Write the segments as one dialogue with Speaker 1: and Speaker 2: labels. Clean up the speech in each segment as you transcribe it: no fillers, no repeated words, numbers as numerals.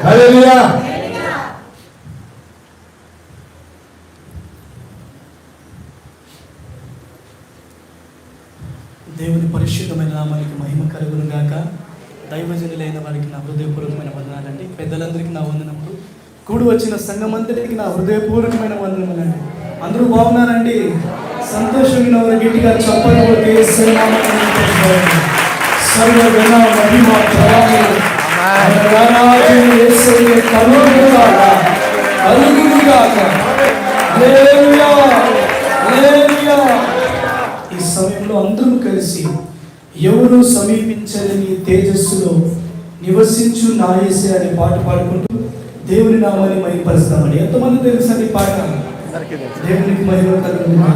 Speaker 1: హల్లెలూయా.
Speaker 2: దేవుని పరిశుద్ధమైన నామానికి మహిమ కలుగును గాక. దైవజనులైన వారికి నా హృదయపూర్వకమైన వందనాలండి. పెద్దలందరికీ నా వందనములు. కూడి వచ్చిన సంఘమంతటికి నా హృదయపూర్వకమైన వందనములండి. అందరూ బాగున్నారండి? సంతోషమైన వారు గట్టిగా చప్పట్లు కొట్టి సర్వగణ మహిమ ప్రభావం ఈ సమయంలో అందరూ కలిసి ఎవరు సమీపించలేని తేజస్సులో నివసించు నా యేసే అనే పాట పాడుకుంటూ దేవుని నామాన్ని మహిమపరుస్తామని. ఎంతమంది తెలుసండి పాట? దేవునికి మహిమ కలుగును.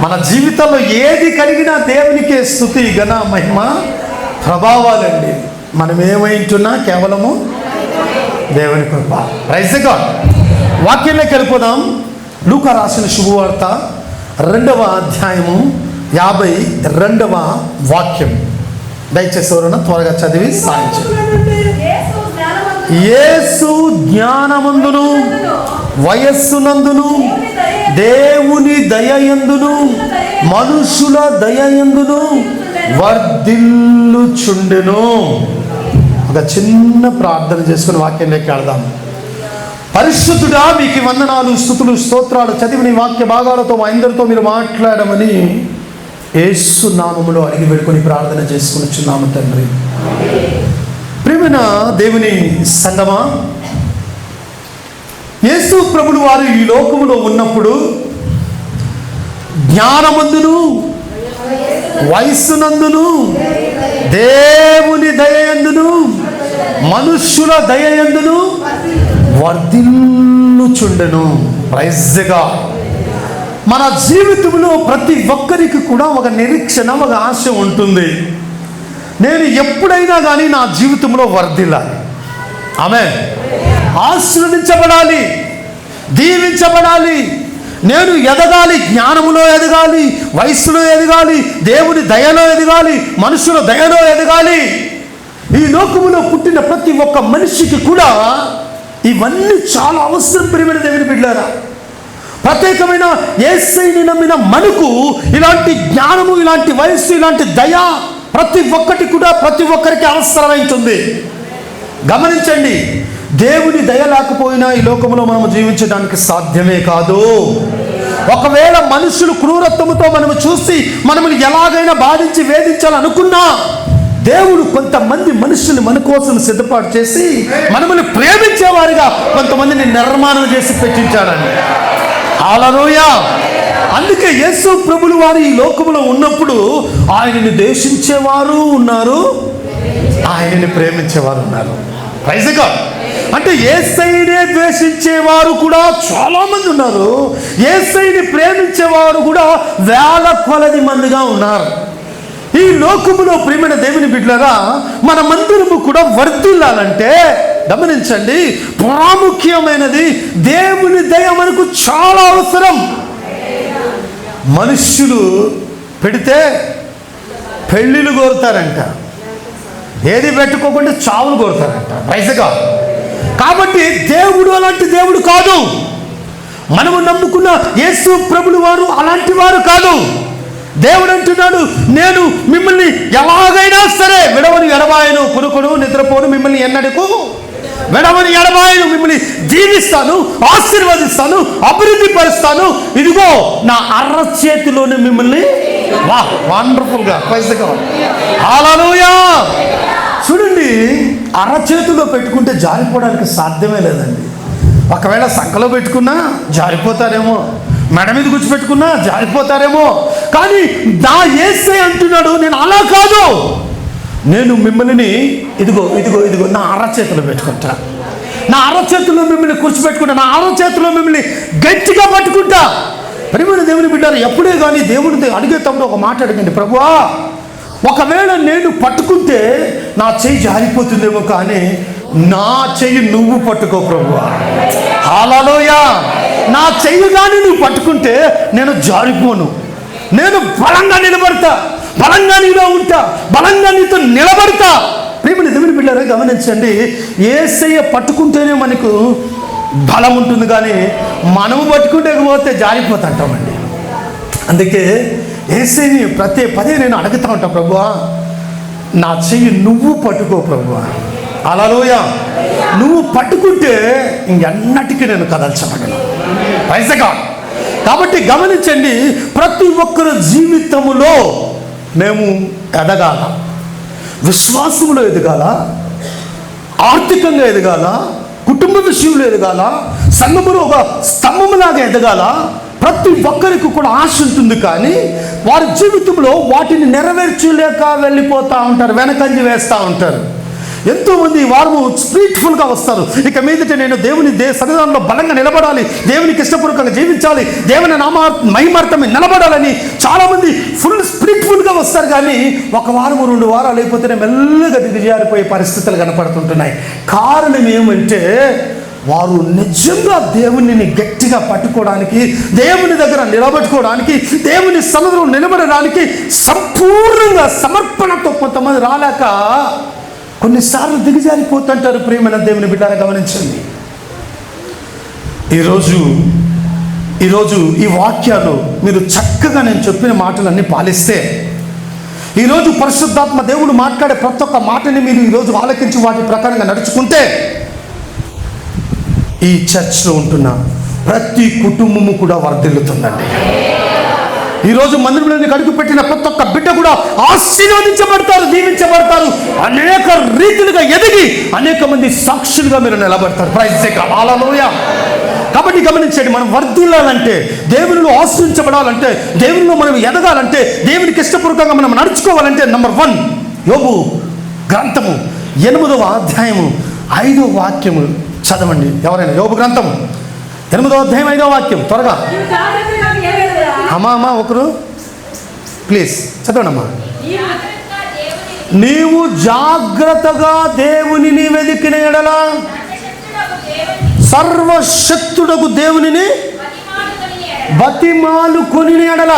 Speaker 1: మన జీవితంలో ఏది కలిగినా దేవునికే స్తుతి ఘన మహిమ ప్రభావాలండి. మనం ఏమైంటున్నా కేవలము దేవుని కృప. Praise the God. వాక్యంలోకి వెళ్ళిపోదాం. లూకా రాసిన శుభవార్త 2వ అధ్యాయము 52వ వాక్యం. దయచేసి ఎవరైనా త్వరగా చదివి సాయించండి. యేసు జ్ఞానమందును వయస్సునందును దేవుని దయయందును మనుషుల దయయందును వర్ధిల్లుచుండెను. ఒక చిన్న ప్రార్థన చేసుకుని వాక్యంలోకి వెళదాం. పరిశుద్ధుడా, మీకు వందనాలు, స్తుతులు, స్తోత్రాలు. చదివిన వాక్య భాగాలతో మా అందరితో మీరు మాట్లాడమని యేసు నామములో అడిగి పెట్టుకొని ప్రార్థన చేసుకునిచున్నాము తండ్రి. ప్రియమైన దేవుని సంగమా, యేసు ప్రభులు వారు ఈ లోకములో ఉన్నప్పుడు జ్ఞానమందును వయస్సునందును దేవుని దయయందును మనుష్యుల దయయందును వర్ధిల్లుచుండెను. Praise the God. మన జీవితంలో ప్రతి ఒక్కరికి కూడా ఒక నిరీక్షణ, ఒక ఆశ ఉంటుంది. నేను ఎప్పుడైనా కానీ నా జీవితంలో వర్ధిల్లాలి, ఆమేన్, ఆశీర్వదించబడాలి, దీవించబడాలి, నేను ఎదగాలి, జ్ఞానములో ఎదగాలి, వయస్సులో ఎదగాలి, దేవుని దయలో ఎదగాలి, మనుషుల దయలో ఎదగాలి. ఈ లోకములో పుట్టిన ప్రతి ఒక్క మనిషికి కూడా ఇవన్నీ చాలా అవసరం. ప్రియమైన దేవుని బిడ్డలారా, ప్రత్యేకమైన యేసయ్యని నమ్మిన మనకు ఇలాంటి జ్ఞానము, ఇలాంటి వయస్సు, ఇలాంటి దయ ప్రతి ఒక్కటి కూడా ప్రతి ఒక్కరికి అవసరమైంటుంది. గమనించండి, దేవుని దయ లేకపోయినా ఈ లోకంలో మనము జీవించడానికి సాధ్యమే కాదు. ఒకవేళ మనుషులు క్రూరత్వముతో మనము చూసి మనల్ని ఎలాగైనా బాధించి వేధించాలనుకున్నా, దేవుడు కొంతమంది మనుషుల్ని మన కోసం సిద్ధపాటు చేసి మనల్ని ప్రేమించేవారిగా కొంతమందిని నిర్మాణం చేసి పెట్టించాడండి. హల్లెలూయా. అందుకే యేసు ప్రభులు వారు ఈ లోకములో ఉన్నప్పుడు ఆయనని ద్వేషించేవారు ఉన్నారు, ఆయనని ప్రేమించేవారు ఉన్నారు. Praise the God. అంటే యేసయ్యనే ద్వేషించేవారు కూడా చాలా మంది ఉన్నారు, యేసయ్యని ప్రేమించేవారు కూడా వేల కొలది మందిగా ఉన్నారు. ఈ లోకములో ప్రియమైన దేవుని బిడ్డలారా, మన మందిరము కూడా వర్ధిల్లాలంటే గమనించండి, ప్రాముఖ్యమైనది దేవుని దయ మనకు చాలా అవసరం. మనుష్యులు పెడితే పెళ్ళిళ్ళు కోరుతారంట, ఏది పెట్టుకోకుండా చావులు కోరుతారంట. Praise the God. కాబట్టి దేవుడు అలాంటి దేవుడు కాదు. మనము నమ్ముకున్న యేసు ప్రభులు వారు అలాంటి వారు కాదు. దేవుడు అంటున్నాడు, నేను మిమ్మల్ని ఎలాగైనా సరే విడవని ఎడబాయను, కొనుకొను నిద్రపోను, మిమ్మల్ని ఎన్నడకు విడవని ఎడబాయను, మిమ్మల్ని దీవిస్తాను, ఆశీర్వదిస్తాను, అభివృద్ధి పరుస్తాను. ఇదిగో నా అరచేతిలోనే మిమ్మల్ని. వండర్ఫుల్ గా. Praise the God. హల్లెలూయా. చూడండి, అరచేతిలో పెట్టుకుంటే జారిపోవడానికి సాధ్యమే లేదండి. ఒకవేళ సంకలో పెట్టుకున్నా జారిపోతారేమో, మెడ మీద కూర్చోపెట్టుకున్నా జారిపోతారేమో. కానీ నా యేసయ్య అంటున్నాడు, నేను అలా కాదు, నేను మిమ్మల్ని ఇదిగో ఇదిగో ఇదిగో నా అరచేతిలో పెట్టుకుంటా, నా అరచేతిలో మిమ్మల్ని కూర్చోపెట్టుకుంటా, నా అరచేతిలో మిమ్మల్ని గట్టిగా పట్టుకుంటా. ప్రియమైన దేవుని బిడ్డలారా, ఎప్పుడే కానీ దేవుడిని అడిగేటప్పుడు ఒక మాట అడగండి, ప్రభువా, ఒకవేళ నేను పట్టుకుంటే నా చెయ్యి జారిపోతుందేమో, కానీ నా చెయ్యి నువ్వు పట్టుకో ప్రభువా. హల్లెలూయా. నా చెయ్యి కానీ నువ్వు పట్టుకుంటే నేను జారిపోను, నేను బలంగా నిలబడతా, బలంగా నీలో ఉంటా, బలంగా నీతో నిలబడతా. ప్రియమైన దేవుని బిడ్డలారా, గమనించండి, యేసయ్య పట్టుకుంటేనే మనకు బలం ఉంటుంది, కానీ మనము పట్టుకుంటే పోతే జారిపోతుంటామండి. అందుకే యేసయ్యని ప్రతి పదే నేను అడుగుతా ఉంటా, ప్రభువా నా చెయ్యి నువ్వు పట్టుకో ప్రభువా. హల్లెలూయా. నువ్వు పట్టుకుంటే ఇంకెన్నటికీ నేను కదల్చబడను. Praise the God. కాబట్టి గమనించండి, ప్రతి ఒక్కరి జీవితములో మేము ఎదగాల, విశ్వాసంలో ఎదగాల, ఆర్థికంగా ఎదగాల, కుటుంబ విషయంలో ఎదగాల, సంఘములో ఒక స్తంభములాగా ఎదగాల. ప్రతి ఒక్కరికి కూడా ఆశ ఉంటుంది, కానీ వారి జీవితంలో వాటిని నెరవేర్చలేక వెళ్ళిపోతూ ఉంటారు, వెనకంజి వేస్తూ ఉంటారు. ఎంతోమంది వారు స్పిరిట్ఫుల్గా వస్తారు. ఇక మీదట నేను దేవుని సన్నిధానంలో బలంగా నిలబడాలి, దేవునికి ఇష్టపూర్వకంగా జీవించాలి, దేవుని మహిమార్థమే నిలబడాలని చాలామంది ఫుల్ స్పిరిట్ఫుల్గా వస్తారు. కానీ ఒక వారం 2 వారాలు అయిపోతేనే మెల్లగా దిగజారిపోయే పరిస్థితులు కనపడుతుంటున్నాయి. కారణం ఏమంటే వారు నిజంగా దేవునిని గట్టిగా పట్టుకోవడానికి, దేవుని దగ్గర నిలబెట్టుకోవడానికి, దేవుని సన్నిధిలో నిలబడడానికి సంపూర్ణంగా సమర్పణతో కొంతమంది రాలేక కొన్నిసార్లు దిగజారిపోతుంటారు. ప్రియమైన దేవుని బిడ్డలారా, గమనించండి. ఈరోజు ఈ వాక్యాలు మీరు చక్కగా నేను చెప్పిన మాటలన్నీ పాలిస్తే, ఈరోజు పరిశుద్ధాత్మ దేవుడు మాట్లాడే ప్రతి ఒక్క మాటని మీరు ఈరోజు ఆలకించి వాటి ప్రకారంగా నడుచుకుంటే, ఈ చర్చ్లో ఉంటున్న ప్రతి కుటుంబము కూడా వర్ధిల్లుతుందండి. ఈరోజు మందిరంలోకి అడుగు పెట్టిన ప్రతి ఒక్క బిడ్డ కూడా ఆశీర్వదించబడతారు, దీవించబడతారు, అనేక రీతిలుగా ఎదిగి అనేక మంది సాక్షులుగా మీరు నిలబడతారు. ప్రైజ్ గాడ్, హల్లెలూయా. కాబట్టి గమనించండి, మనం వర్ధిల్లాలంటే, దేవునిలో ఆశ్రయించబడాలంటే, దేవునిలో మనం ఎదగాలంటే, దేవునికి ఇష్టపూర్వకంగా మనం నడుచుకోవాలంటే, నంబర్ 1 యోబు గ్రంథము 8వ అధ్యాయము 5వ వాక్యము చదవండి. ఎవరైనా యోబు గ్రంథము 8వ అధ్యాయం 5వ వాక్యం త్వరగా. అమ్మా ఒకరు ప్లీజ్ చదవండి అమ్మా. నీవు జాగ్రత్తగా దేవునిని వెదికిన ఎడల సర్వశక్తుడకు దేవునిని బతిమాలు కొని ఎడల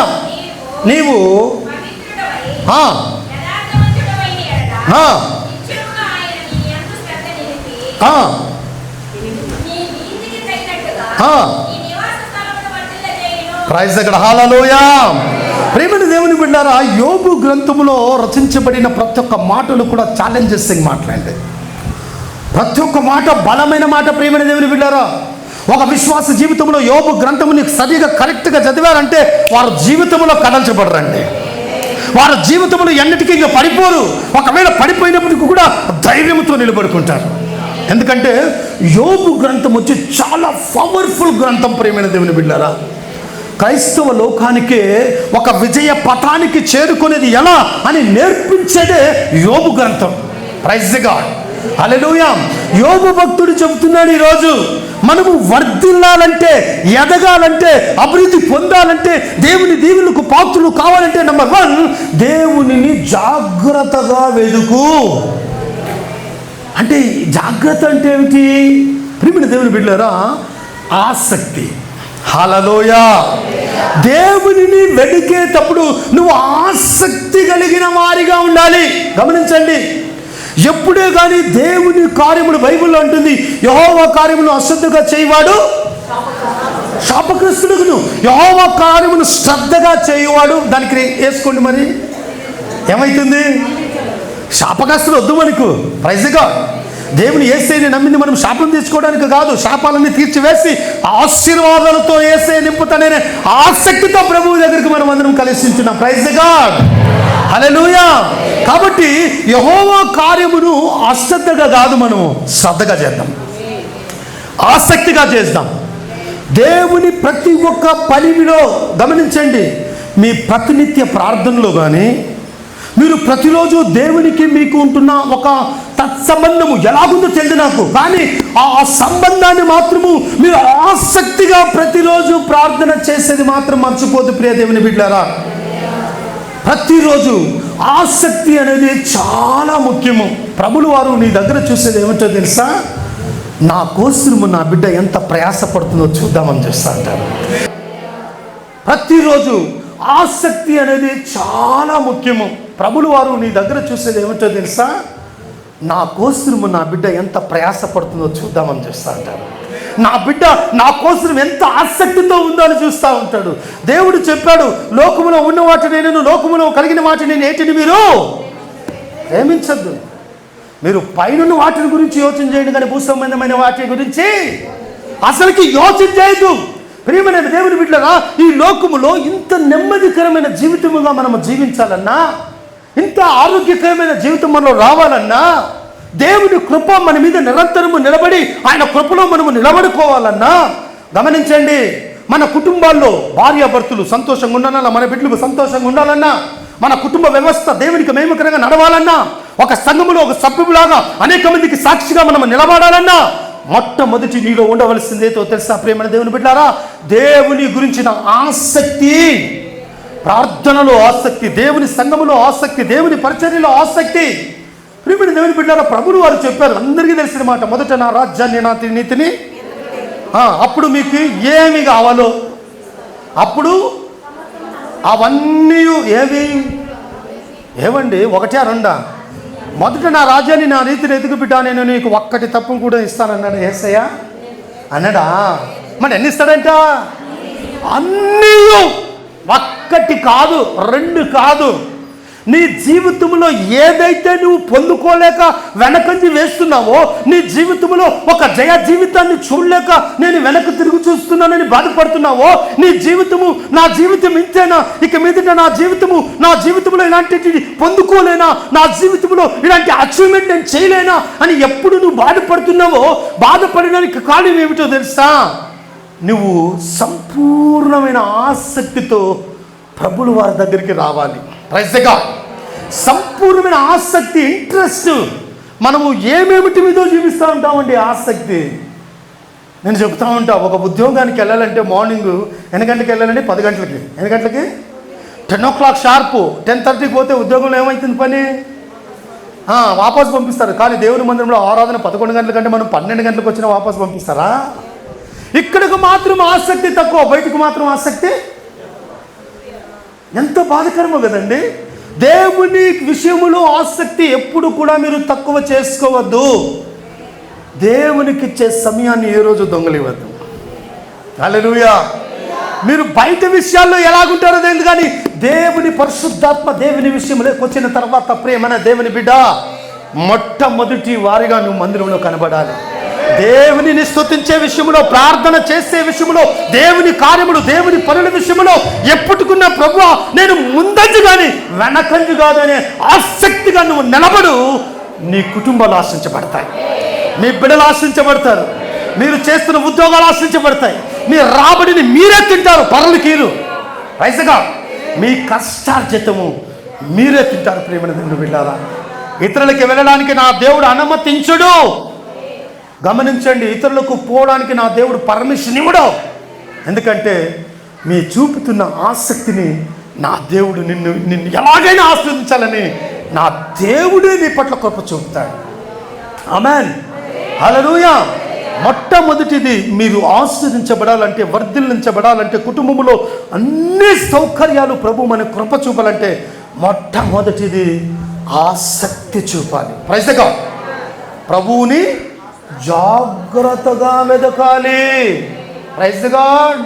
Speaker 1: నీవు ప్రైజ్ ది లార్డ్, హల్లెలూయా. ప్రియమైన దేవుని బిడ్డలారా, యోబు గ్రంథములో రచించబడిన ప్రతి ఒక్క మాటలు కూడా ఛాలెంజెసింగ్ మాట్లాడండి. ప్రతి ఒక్క మాట బలమైన మాట. ప్రియమైన దేవుని బిడ్డలారా, ఒక విశ్వాస జీవితంలో యోబు గ్రంథముని సరిగా కరెక్ట్గా చదివారంటే వారి జీవితంలో కదల్చబడరండి. వారి జీవితంలో ఎన్నిటికీ ఇంకా పడిపోరు. ఒకవేళ పడిపోయినప్పటికీ కూడా ధైర్యంతో నిలబడుకుంటారు. ఎందుకంటే యోబు గ్రంథం వచ్చి చాలా పవర్ఫుల్ గ్రంథం. ప్రియమైన దేవుని బిడ్డలారా, క్రైస్తవ లోకానికే ఒక విజయ పథానికి చేరుకునేది ఎలా అని నేర్పించేదే యోబు గ్రంథం. ప్రైజ్ ది గాడ్, హల్లెలూయా. యోబు భక్తుడు చెబుతున్నాడు, ఈరోజు మనము వర్ధిల్లాలంటే, ఎదగాలంటే, అభివృద్ధి పొందాలంటే, దేవుని దీవెనలకు పాత్రలు కావాలంటే నంబర్ 1 దేవునిని జాగ్రత్తగా వెదుకు. అంటే జాగ్రత్త అంటే ఏమిటి? ప్రియమైన దేవుని బిడ్డలారా, ఆసక్తి. హల్లెలూయా. దేవునిని వెదికేటప్పుడు నువ్వు ఆసక్తి కలిగిన వారిగా ఉండాలి. గమనించండి, ఎప్పుడే కానీ దేవుని కార్యములు, బైబిల్లో అంటుంది, యెహోవా కార్యములు అశ్రద్ధగా చేయవాడు శాపగ్రస్తుడును, యెహోవా కార్యమును శ్రద్ధగా చేయవాడు. దానికి వేసుకోండి, మరి ఏమైతుంది? శాపగ్రస్తుడు వద్దు మనకు. Praise the God. దేవుని యేసయ్యని నమ్మింది మనం శాపం తీసుకోవడానికి కాదు, శాపాలన్నీ తీర్చివేసి ఆశీర్వాదాలతో యేసయ్య నింపుతాననే ఆసక్తితో ప్రభువు దగ్గరికి మనం అందరం కలిసించున్నాం. ప్రైజ్ ది గాడ్, హల్లెలూయా. కాబట్టి యెహోవా కార్యమును అశ్రద్ధగా కాదు, మనము శ్రద్ధగా చేద్దాం, ఆసక్తిగా చేద్దాం. దేవుని ప్రతి ఒక్క పనిలో గమనించండి, మీ ప్రతినిత్య ప్రార్థనలో కానీ, మీరు ప్రతిరోజు దేవునికి మీకు ఉంటున్న ఒక తత్సంబంధము ఎలాగుందో తెలియదు నాకు, కానీ ఆ సంబంధాన్ని మాత్రము మీరు ఆసక్తిగా ప్రతిరోజు ప్రార్థన చేసేది మాత్రం మర్చిపోదు. ప్రియ దేవుని బిడ్డలారా, ప్రతిరోజు ఆసక్తి అనేది చాలా ముఖ్యము. ప్రభులు వారు నీ దగ్గర చూసేది ఏమిటో తెలుసా? నా కోసము నా బిడ్డ ఎంత ప్రయాసపడుతుందో చూద్దామని చూస్తా అంటారు. ప్రతిరోజు ఆసక్తి అనేది చాలా ముఖ్యము. ప్రభులు వారు నీ దగ్గర చూసేది ఏమిటో తెలుసా? నా కోసము నా బిడ్డ ఎంత ప్రయాసపడుతుందో చూద్దామని చూస్తా అంటారు. నా బిడ్డ నా కోసం ఎంత ఆసక్తితో ఉందో అని చూస్తూ ఉంటాడు. దేవుడు చెప్పాడు, లోకములో ఉన్న వాటిని నేను, లోకములో కలిగిన వాటిని నేను ఏంటిని మీరు ప్రేమించద్దు. మీరు పైనున్న వాటిని గురించి యోచన చేయండి, కానీ భూ సంబంధమైన వాటి గురించి అసలుకి యోచన చేయదు. ప్రియమైన దేవుని బిడ్డలారా, ఈ లోకములో ఇంత నెమ్మదికరమైన జీవితముగా మనము జీవించాలన్నా, ఇంత ఆరోగ్యకరమైన జీవితం మనలో రావాలన్నా, దేవుని కృప మన మీద నిరంతరము నిలబడి ఆయన కృపలో మనము నిలబడుకోవాలన్నా, గమనించండి, మన కుటుంబాల్లో భార్యాభర్తలు సంతోషంగా ఉండాలన్నా, మన బిడ్డలు సంతోషంగా ఉండాలన్నా, మన కుటుంబ వ్యవస్థ దేవునికి మహిమకరంగా నడవాలన్నా, ఒక సంఘములో ఒక సభ్యులాగా అనేక మందికి సాక్షిగా మనం నిలబడాలన్నా, మొట్టమొదటి నీలో ఉండవలసిందేతో తెలుసా ప్రియమైన దేవుని బిడ్డలారా? దేవుని గురించిన ఆసక్తి, ప్రార్థనలో ఆసక్తి, దేవుని సంఘములో ఆసక్తి, దేవుని పరిచర్యలో ఆసక్తి. ప్రియమైన దేవుని బిడ్డలారా, ప్రభులు వారు చెప్పారు, అందరికీ తెలిసిన మాట, మొదట నా రాజ్యాన్ని నా నీతిని, అప్పుడు మీకు ఏమి కావాలో అప్పుడు అవన్నీ ఏవండి, ఒకటే రెండా? మొదట నా రాజ్యాన్ని నా రీతిని ఎదుగు బిడ్డ, నేను నీకు ఒక్కటి తప్పు కూడా ఇస్తానన్నాడు యేసయ్య అన్నాడా? మరి ఎన్ని ఇస్తాడంట? అన్నీ. ఒక్కటి కాదు, రెండు కాదు. నీ జీవితంలో ఏదైతే నువ్వు పొందుకోలేక వెనకంజి వేస్తున్నావో, నీ జీవితంలో ఒక జయ జీవితాన్ని చూడలేక నేను వెనక్కి తిరిగి చూస్తున్నానని బాధపడుతున్నావో, నీ జీవితము నా జీవితం ఇంతేనా, ఇక మీదట నా జీవితంలో ఇలాంటి పొందుకోలేనా, నా జీవితంలో ఇలాంటి అచీవ్మెంట్ నేను చేయలేనా అని ఎప్పుడు నువ్వు బాధపడుతున్నావో, బాధపడడానికి కారణం ఏమిటో తెలుసా? నువ్వు సంపూర్ణమైన ఆసక్తితో ప్రభులు వారి దగ్గరికి రావాలి. Praise the God. సంపూర్ణమైన ఆసక్తి, ఇంట్రెస్ట్. మనము ఏమేమిటి మీదో జీవిస్తూ ఉంటామండి ఆసక్తి. నేను చెప్తా ఉంటా, ఒక ఉద్యోగానికి వెళ్ళాలంటే మార్నింగ్ ఎన్ని గంటలకు వెళ్ళాలండి? 10 గంటలకి. ఎన్ని గంటలకి? 10 o'clock షార్ప్. 10:30కి పోతే ఉద్యోగంలో ఏమవుతుంది పని? వాపసు పంపిస్తారు. కానీ దేవుని మందిరంలో ఆరాధన 11 గంటల కంటే మనం 12 గంటలకు వచ్చినా వాపసు పంపిస్తారా? ఇక్కడికి మాత్రం ఆసక్తి తక్కువ, బయటకు మాత్రం ఆసక్తి. ఎంత బాధకరమో కదండి. దేవుని విషయములో ఆసక్తి ఎప్పుడు కూడా మీరు తక్కువ చేసుకోవద్దు. దేవునికి ఇచ్చే సమయాన్ని ఏ రోజు దొంగలివ్వద్దు. హల్లెలూయా. మీరు బయట విషయాల్లో ఎలాగుంటారో తెలియదు, కానీ దేవుని పరిశుద్ధాత్మ దేవుని విషయంలోకి వచ్చిన తర్వాత ప్రియమైన దేవుని బిడ్డ, మొట్టమొదటి వారిగా నువ్వు మందిరంలో కనబడాలి. దేవునిని స్తుతించే విషయంలో, ప్రార్థన చేసే విషయంలో, దేవుని కార్యములు, దేవుని పనుల విషయంలో ఎప్పుడుకున్న ప్రభువా నేను ముందంజు కానీ వెనకంజు కాదు అనే ఆసక్తిగా నువ్వు నిలబడు. నీ కుటుంబాలు ఆశించబడతాయి, మీ బిడ్డలు ఆశించబడతారు, మీరు చేస్తున్న ఉద్యోగాలు ఆశించబడతాయి, మీ రాబడిని మీరే తింటారు, పరులు కీరు పైసగా మీ కష్టార్జితము మీరే తింటారు. ప్రియమైన దేవుని బిడ్డలారా, ఇతరులకి వెళ్ళడానికి నా దేవుడు అనుమతించుడు. గమనించండి, ఇతరులకు పోవడానికి నా దేవుడు పర్మిషన్ ఇవ్వడు. ఎందుకంటే మీ చూపుతున్న ఆసక్తిని నా దేవుడు నిన్ను ఎలాగైనా ఆస్వాదించాలని నా దేవుడే నీ పట్ల కృప చూపుతాడు. ఆమేన్, హల్లెలూయా. మొట్టమొదటిది, మీరు ఆస్వాదించబడాలంటే, వర్ధిల్లించబడాలంటే, కుటుంబంలో అన్ని సౌకర్యాలు ప్రభు మన కృప చూపాలంటే మొట్టమొదటిది ఆసక్తి చూపాలి. Praise the God. ప్రభువుని జాగ్రత్తగా వెదకాలి. Praise the God.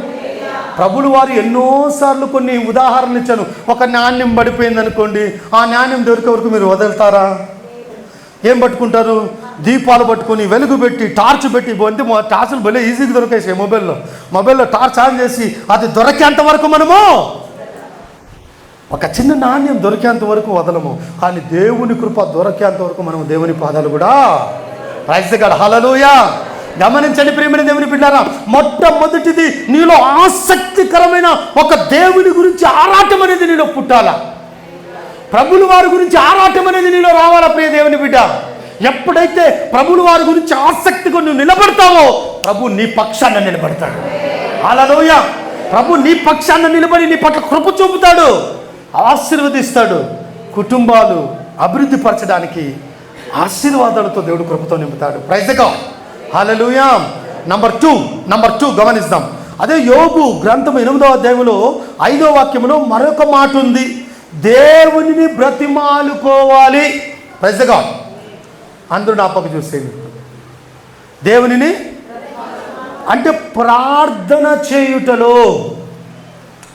Speaker 1: ప్రభులు వారు ఎన్నోసార్లు కొన్ని ఉదాహరణలు ఇచ్చాను. ఒక నాణ్యం పడిపోయింది అనుకోండి, ఆ నాణ్యం దొరికే వరకు మీరు వదులుతారా? ఏం పట్టుకుంటారు? దీపాలు పట్టుకొని వెలుగు పెట్టి టార్చ్ పెట్టి పోతే టార్చులు భలే ఈజీగా దొరికేసాయి. మొబైల్లో టార్చ్ ఆన్ చేసి అది దొరికేంత వరకు మనము, ఒక చిన్న నాణ్యం దొరికేంత వరకు వదలము. కానీ దేవుని కృప దొరికేంత వరకు మనము దేవుని పాదాలు కూడా. Praise the God. హల్లెలూయా. గమనించండి ప్రియమైన దేవుని బిడ్డలారా, మొట్టమొదటిది నీలో ఆసక్తికరమైన ఒక దేవుని గురించి ఆరాటం అనేది నీలో పుట్టాలా. ప్రభులు వారి గురించి ఆరాటం అనేది నీలో రావాలా. ప్రియ దేవుని బిడ్డ, ఎప్పుడైతే ప్రభులు వారి గురించి ఆసక్తిగా నువ్వు నిలబడతావో, ప్రభు నీ పక్షాన నిలబడతాడు. హల్లెలూయా. ప్రభు నీ పక్షాన నిలబడి నీ పట్ల కృప చూపుతాడు, ఆశీర్వదిస్తాడు. కుటుంబాలు అభివృద్ధి పరచడానికి ఆశీర్వాదాలతో దేవుడు కృపతో నింపుతాడు. Praise the God. Hallelujah. Number two గమనిద్దాం. అదే యోబు గ్రంథం 8వ అధ్యాయంలో 5వ వాక్యంలో మరొక మాట ఉంది, దేవునిని బ్రతిమాలుకోవాలి. Praise the God. అందరూ నా పక్క చూసేది. దేవునిని అంటే ప్రార్థన చేయుటలో,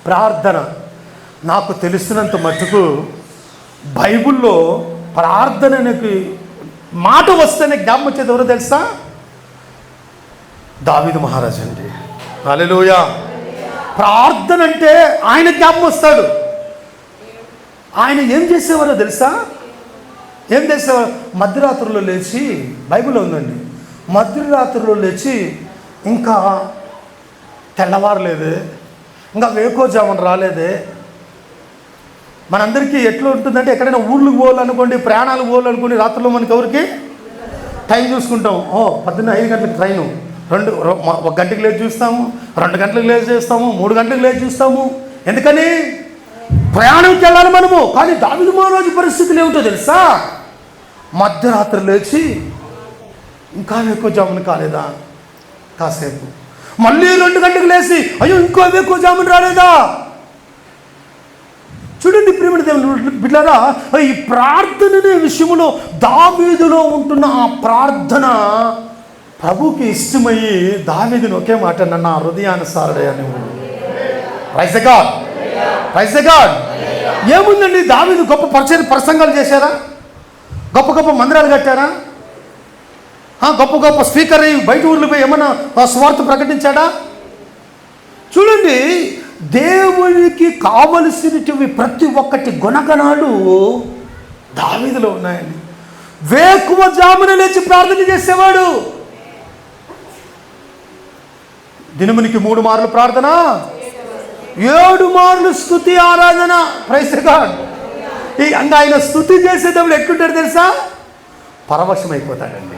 Speaker 1: ప్రార్థన నాకు తెలిసినంత మట్టుకు బైబిల్లో ప్రార్థనకి మాట వస్తేనే జ్ఞాపకం వచ్చేది ఎవరో తెలుసా? దావీదు మహారాజు అండి. హల్లెలూయా. ప్రార్థన అంటే ఆయన జ్ఞాపకం వస్తాడు. ఆయన ఏం చేసేవారో తెలుసా? ఏం చేసేవారు? మధ్యరాత్రుల్లో లేచి, బైబిల్లో ఉందండి, మధ్యరాత్రుల్లో లేచి ఇంకా తెల్లవారలేదే, ఇంకా వేకోజామున రాలేదే. మనందరికీ ఎట్లా ఉంటుందంటే, ఎక్కడైనా ఊళ్ళకి పోవాలనుకోండి, ప్రయాణాలకు పోవాలనుకోండి, రాత్రిలో మనకి ఎవరికి టైం చూసుకుంటాం. 5 గంటలకు ట్రైను, 1 గంటకి లేచి చూస్తాము, 2 గంటలకు లేచి చేస్తాము, 3 గంటలకు లేచి చూస్తాము. ఎందుకని? ప్రయాణంకి వెళ్ళాలి మనము. కానీ దావీదు మహారాజు పరిస్థితులు ఏమిటో తెలుసా? మధ్యరాత్రి లేచి ఇంకా ఎక్కువ జామున కాలేదా, కాసేపు మళ్ళీ 2 గంటలకు లేచి అయ్యో ఇంకో ఎక్కువ జామున రాలేదా. చూడండి ప్రియమైన దేవుని బిడ్డలారా, ఈ ప్రార్థన అనే విషయంలో దావీదులో ఉంటున్న ఆ ప్రార్థన ప్రభుకి ఇష్టమయ్యి దావీదుని ఒకే మాట, నా హృదయానుసారుడయ్యా నువ్వు. Praise the God, praise the God. ఏముందండి, దావీదు గొప్ప ప్రసంగాలు చేశారా? గొప్ప గొప్ప మందిరాలు కట్టారా? గొప్ప గొప్ప స్పీకర్ అయ్యి బయట ఊర్లు పోయి ఏమన్నా స్వార్థ ప్రకటించాడా? చూడండి, దేవునికి కావలసినవి ప్రతి ఒక్కటి గుణగణాలు దావీదులో ఉన్నాయండి. వేకువ జామున లేచి ప్రార్థన చేసేవాడు. దినమునికి 3 మార్లు ప్రార్థన, 7 మార్లు స్తుతి ఆరాధన. Praise the God. ఆయన స్తుతి చేసేటప్పుడు ఎట్లుంటాడు తెలుసా? పరవశమైపోతాడండి.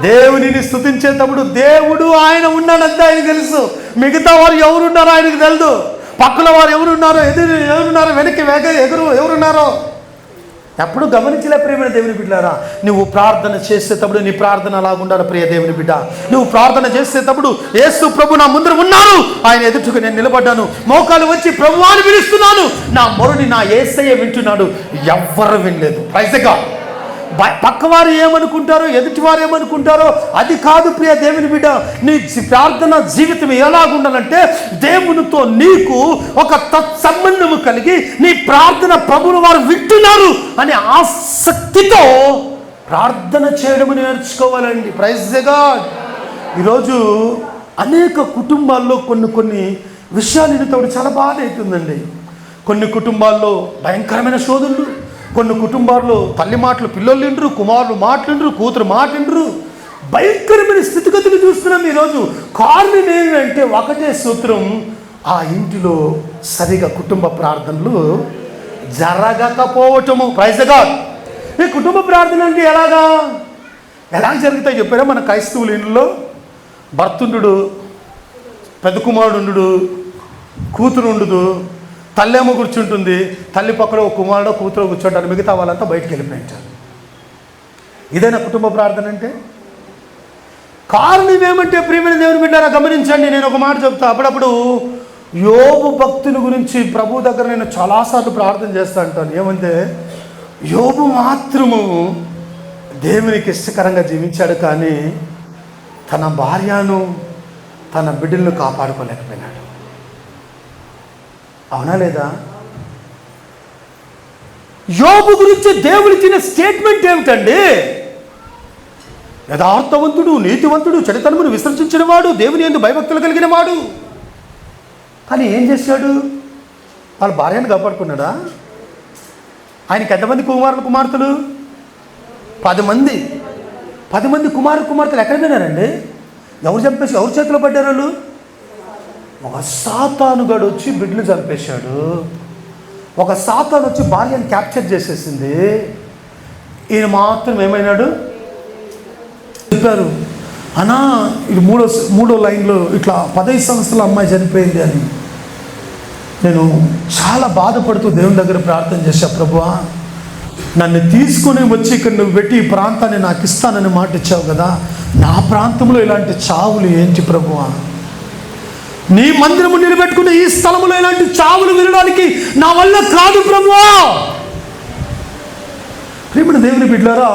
Speaker 1: దేవునిని స్తుతించేటప్పుడు దేవుడు ఆయన ఉన్నాడంటే ఆయనకు తెలుసు. మిగతా వారు ఎవరున్నారో ఆయనకు తెలుసు. పక్కన వారు ఎవరున్నారో, ఎదురు ఎవరున్నారో, వెనక్కి ఎవరున్నారో ఎప్పుడు గమనించలే. ప్రియమైన దేవుని బిడ్డారా, నువ్వు ప్రార్థన చేసేటప్పుడు నీ ప్రార్థన అలాగుండాలి. ప్రియ దేవుని బిడ్డ, నువ్వు ప్రార్థన చేసేటప్పుడు యేసు ప్రభు నా ముందర ఉన్నారు, ఆయన ఎదుటకు నేను నిలబడ్డాను, మోకాలు వచ్చి ప్రభువా అని పిలుస్తున్నాను, నా మొరని నా యేసయ్య వింటున్నాడు, ఎవ్వరు వినలేదు. Praise the God. పక్కవారు ఏమనుకుంటారో, ఎదుటివారు ఏమనుకుంటారో అది కాదు ప్రియ దేవుని బిడ్డ. నీ ప్రార్థన జీవితం ఎలాగుండాలంటే, దేవునితో నీకు ఒక తత్సంబంధము కలిగి నీ ప్రార్థన ప్రభువును వారు వింటున్నారు అనే ఆసక్తితో ప్రార్థన చేయడం నేర్చుకోవాలండి. Praise the God. ఈరోజు అనేక కుటుంబాల్లో కొన్ని విషయాలు వింటప్పుడు చాలా బాధ అవుతుందండి. కొన్ని కుటుంబాల్లో భయంకరమైన శోధనలు, కొన్ని కుటుంబాల్లో తల్లి మాటలు పిల్లలు వింటారు, కుమారులు మాటలు కూతురు మాటలు, భయంకరమైన స్థితిగతులు చూస్తున్నాం ఈరోజు. కారణం ఏంటంటే ఒకటే సూత్రం, ఆ ఇంటిలో సరిగా కుటుంబ ప్రార్థనలు జరగకపోవటము. Praise the God. ఈ కుటుంబ ప్రార్థన అంటే ఎలా జరుగుతాయి చెప్పారా? మన క్రైస్తవుల ఇంట్లో భర్తుండు, పెద్ద కుమారుడు ఉండు, కూతురు ఉండదు, తల్లేమో కూర్చుంటుంది, తల్లి పక్కన ఒక కుమారుడు కూతురు కూర్చుంటారు, మిగతా వాళ్ళంతా బయటికి వెళ్ళిపోయింటారు. ఇదేనా కుటుంబ ప్రార్థన అంటే? కారణం ఏమంటే ప్రియమైన దేవుని బిడ్డారా గమనించండి, నేను ఒక మాట చెప్తా. అప్పుడప్పుడు యోబు భక్తుల గురించి ప్రభు దగ్గర నేను చాలాసార్లు ప్రార్థన చేస్తూ ఉంటాను. ఏమంటే, యోబు మాత్రము దేవునికి ఇష్టకరంగా జీవించాడు, కానీ తన భార్యను తన బిడ్డలను కాపాడుకోలేకపోయినాడు. అవునా లేదా? యోబు గురించి దేవుడు ఇచ్చిన స్టేట్మెంట్ ఏమిటండి? యథార్థవంతుడు, నీతివంతుడు, చెడుతనమును విసర్జించిన వాడు, దేవుని యందు భయభక్తులు కలిగిన వాడు. కానీ ఏం చేశాడు? వాళ్ళ భార్యను కాపాడుకున్నాడా? ఆయనకి ఎంతమంది కుమార్తెలు? 10 మంది. 10 మంది కుమార్తెలు ఎక్కడ పోయినారండి? ఎవరు చేతిలో పడ్డారు వాళ్ళు? ఒక సాతానుగాడు వచ్చి బిడ్డలు చంపేశాడు. ఒక సాతాను వచ్చి భార్యను క్యాప్చర్ చేసేసింది. ఈయన మాత్రం ఏమైనాడు? చెప్పారు, అన్నా ఇది మూడో లైన్లో ఇట్లా 15 సంవత్సరాల అమ్మాయి చనిపోయింది అని. నేను చాలా బాధపడుతూ దేవుని దగ్గర ప్రార్థన చేశా, ప్రభువా నన్ను తీసుకుని వచ్చి ఇక్కడ నువ్వు పెట్టి ఈ ప్రాంతాన్ని నాకు ఇస్తానని మాట ఇచ్చావు కదా, నా ప్రాంతంలో ఇలాంటి చావులు ఏంటి ప్రభువా? నీ మందిరము నిలబెట్టుకునే ఈ స్థలంలో ఇలాంటి చావులు వినడానికి నా వల్ల కాదు ప్రభువా. ప్రియమైన దేవుని బిడ్డలారా,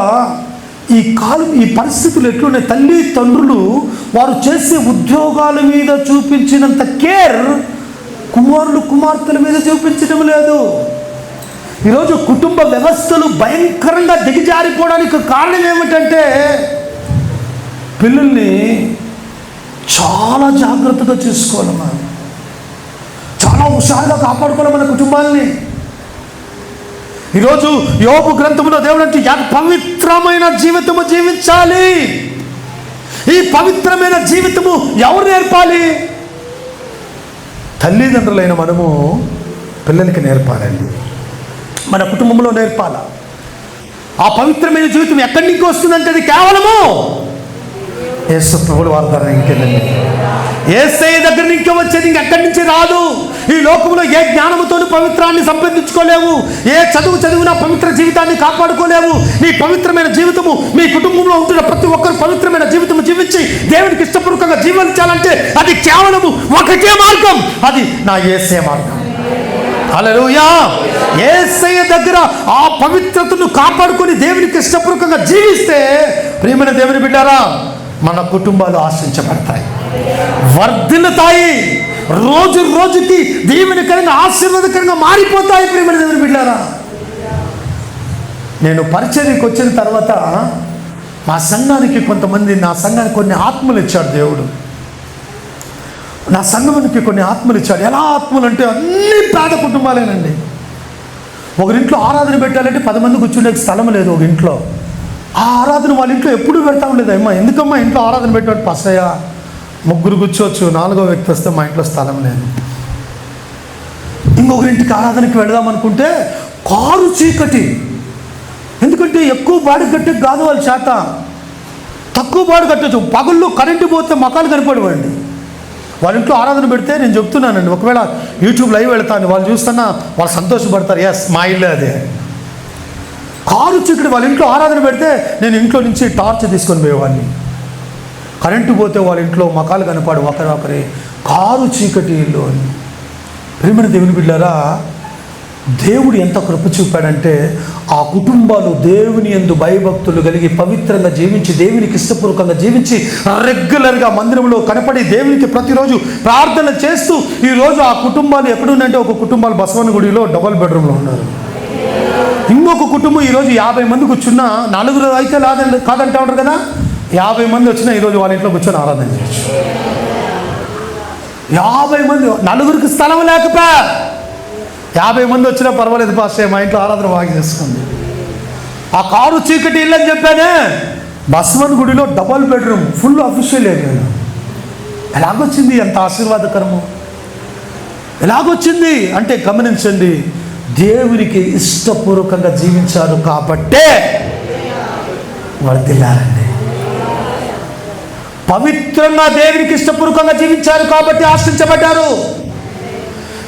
Speaker 1: ఈ పరిస్థితులు ఎట్లున్నాయి? తల్లి తండ్రులు వారు చేసే ఉద్యోగాల మీద చూపించినంత కేర్ కుమార్తెల మీద చూపించడం లేదు. ఈరోజు కుటుంబ వ్యవస్థలు భయంకరంగా దిగజారిపోవడానికి కారణం ఏమిటంటే, పిల్లల్ని చాలా జాగ్రత్తగా చూసుకోవాలి మనం. చాలా హుషారుగా కాపాడుకోవాలి మన కుటుంబాలని. ఈరోజు యోబు గ్రంథంలో దేవుడు అంటే పవిత్రమైన జీవితము జీవించాలి. ఈ పవిత్రమైన జీవితము ఎవరు నేర్పాలి? తల్లిదండ్రులైన మనము పిల్లలకి నేర్పాలండి, మన కుటుంబంలో నేర్పాల. ఆ పవిత్రమైన జీవితం ఎక్కడి నుంచి వస్తుందంటే అది కేవలము యేసు ప్రభువుల వారి ద్వారా ఇంకేనండి. యేసయ్య దగ్గర నుంచి వచ్చేది ఇంకెక్కడి నుంచి రాదు. ఈ లోకంలో ఏ జ్ఞానముతో పవిత్రాన్ని సంపాదించుకోలేవు, ఏ చదివినా పవిత్ర జీవితాన్ని కాపాడుకోలేవు. నీ పవిత్రమైన జీవితము మీ కుటుంబంలో ఉంటున్న ప్రతి ఒక్కరు పవిత్రమైన జీవితము జీవించి దేవునికి ఇష్టపూర్వకంగా జీవించాలంటే అది కేవలము ఒకటే మార్గం, అది నా యేసయ్య మార్గం. హల్లెలూయా. యేసయ్య దగ్గర ఆ పవిత్రతను కాపాడుకొని దేవునికి ఇష్టపూర్వకంగా జీవిస్తే ప్రియమైన దేవుని బిడ్డారా, మన కుటుంబాలు ఆశ్రయించబడతాయి, వర్ధిల్లుతాయి, రోజు రోజుకి దీవెనకరంగా ఆశీర్వాదకరంగా మారిపోతాయి. ప్రియమైన దేవుని బిడ్డారా, నేను పరిచర్యకు వచ్చిన తర్వాత మా సంఘానికి నా సంఘానికి కొన్ని ఆత్మలు ఇచ్చాడు దేవుడు. నా సంఘానికి కొన్ని ఆత్మలు ఇచ్చాడు. ఎలా ఆత్మలు అంటే అన్ని పేద కుటుంబాలేనండి. ఒకరింట్లో ఆరాధన పెట్టాలంటే 10 మంది కూర్చుండే స్థలం లేదు ఒక ఇంట్లో. ఆ ఆరాధన వాళ్ళ ఇంట్లో ఎప్పుడూ పెడతా ఉండేది. అమ్మా ఎందుకమ్మా ఇంట్లో ఆరాధన పెట్టాడు? పసయ్య 3 కూర్చోవచ్చు, 4వ వ్యక్తి వస్తే మా ఇంట్లో స్థలం లేదు. ఇంకొకరింటికి ఆరాధనకి వెళదాం అనుకుంటే కారు చీకటి. ఎందుకంటే ఎక్కువ బాడి కట్టే కాదు వాళ్ళ చేత, తక్కువ బాడి కట్టచ్చు. పగుళ్ళు కరెంటు పోతే మకాలు కనపడవండి. వాళ్ళ ఇంట్లో ఆరాధన పెడితే నేను చెప్తున్నానండి, ఒకవేళ యూట్యూబ్ లైవ్ వెళ్తాను, వాళ్ళు చూస్తున్నా వాళ్ళు సంతోషపడతారు. ఎస్, మా ఇల్లే అదే. కారు చీకటి వాళ్ళ ఇంట్లో ఆరాధన పెడితే నేను ఇంట్లో నుంచి టార్చ్ తీసుకొని పోయేవాడిని. కరెంటు పోతే వాళ్ళ ఇంట్లో మకాలు కనపడు, ఒకరి కారు చీకటి ఇల్లు అని. ప్రియమైన దేవుని బిడ్డారా, దేవుడు ఎంత కృప చూపాడంటే ఆ కుటుంబాలు దేవుని యందు భయభక్తులు కలిగి పవిత్రంగా జీవించి దేవునికి ఇష్టపూర్వకంగా జీవించి రెగ్యులర్గా మందిరంలో కనపడి దేవునికి ప్రతిరోజు ప్రార్థన చేస్తూ ఈరోజు ఆ కుటుంబాలు ఎక్కడున్నాయంటే, ఒక కుటుంబాలు బసవన గుడిలో డబుల్ బెడ్రూమ్లో ఉన్నారు. ఇంకొక కుటుంబం ఈరోజు 50 మంది కూర్చున్నా, 4 అయితే కాదంటా ఉంటారు కదా, 50 మంది వచ్చినా ఈరోజు వాళ్ళ ఇంట్లో కూర్చొని ఆరాధన చేయొచ్చు. 50 మంది, 4కి స్థలం లేకపోయా 50 మంది వచ్చినా పర్వాలేదు పాస్టర్, మా ఇంట్లో ఆరాధన బాగా చేసుకుంది. ఆ కారు చీకటి ఇల్లు అని చెప్పానే, బసవన్ గుడిలో డబుల్ బెడ్రూమ్, ఫుల్ అఫీషియల్ ఏరియాలో. ఎలాగొచ్చింది? ఎంత ఆశీర్వాదకరము! ఎలాగొచ్చింది అంటే గమనించండి, దేవునికి ఇష్టపూర్వకంగా జీవించారు కాబట్టే వర్ధిల్లారండి. పవిత్రంగా దేవునికి ఇష్టపూర్వకంగా జీవించారు కాబట్టి ఆశ్రయించబడ్డారు.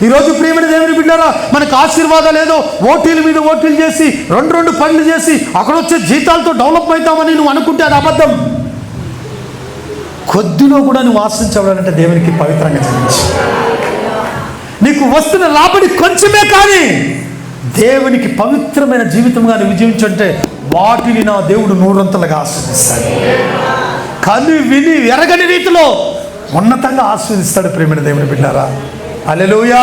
Speaker 1: ఈరోజు ప్రియమైన దేవుని బిడ్డారా, మనకు ఆశీర్వాదాలు ఏదో ఓటీల మీద ఓటీలు చేసి 2 పనులు చేసి అక్కడ వచ్చే జీతాలతో డెవలప్ అవుతామని నువ్వు అనుకుంటే అది అబద్ధం. కొద్దిలో కూడా నువ్వు ఆశ్రయించబడాలంటే దేవునికి పవిత్రంగా జీవించు. నీకు వస్తున్న రాబడి కొంచెమే, కానీ దేవునికి పవిత్రమైన జీవితంగా నువ్వు జీవించుంటే వాటిని నా దేవుడు 100 ఆశీర్వదిస్తాడు. కను విని ఎరగని రీతిలో ఉన్నతంగా ఆశీర్వదిస్తాడు. ప్రియమైన దేవుని బిడ్డారా, హల్లెలూయా.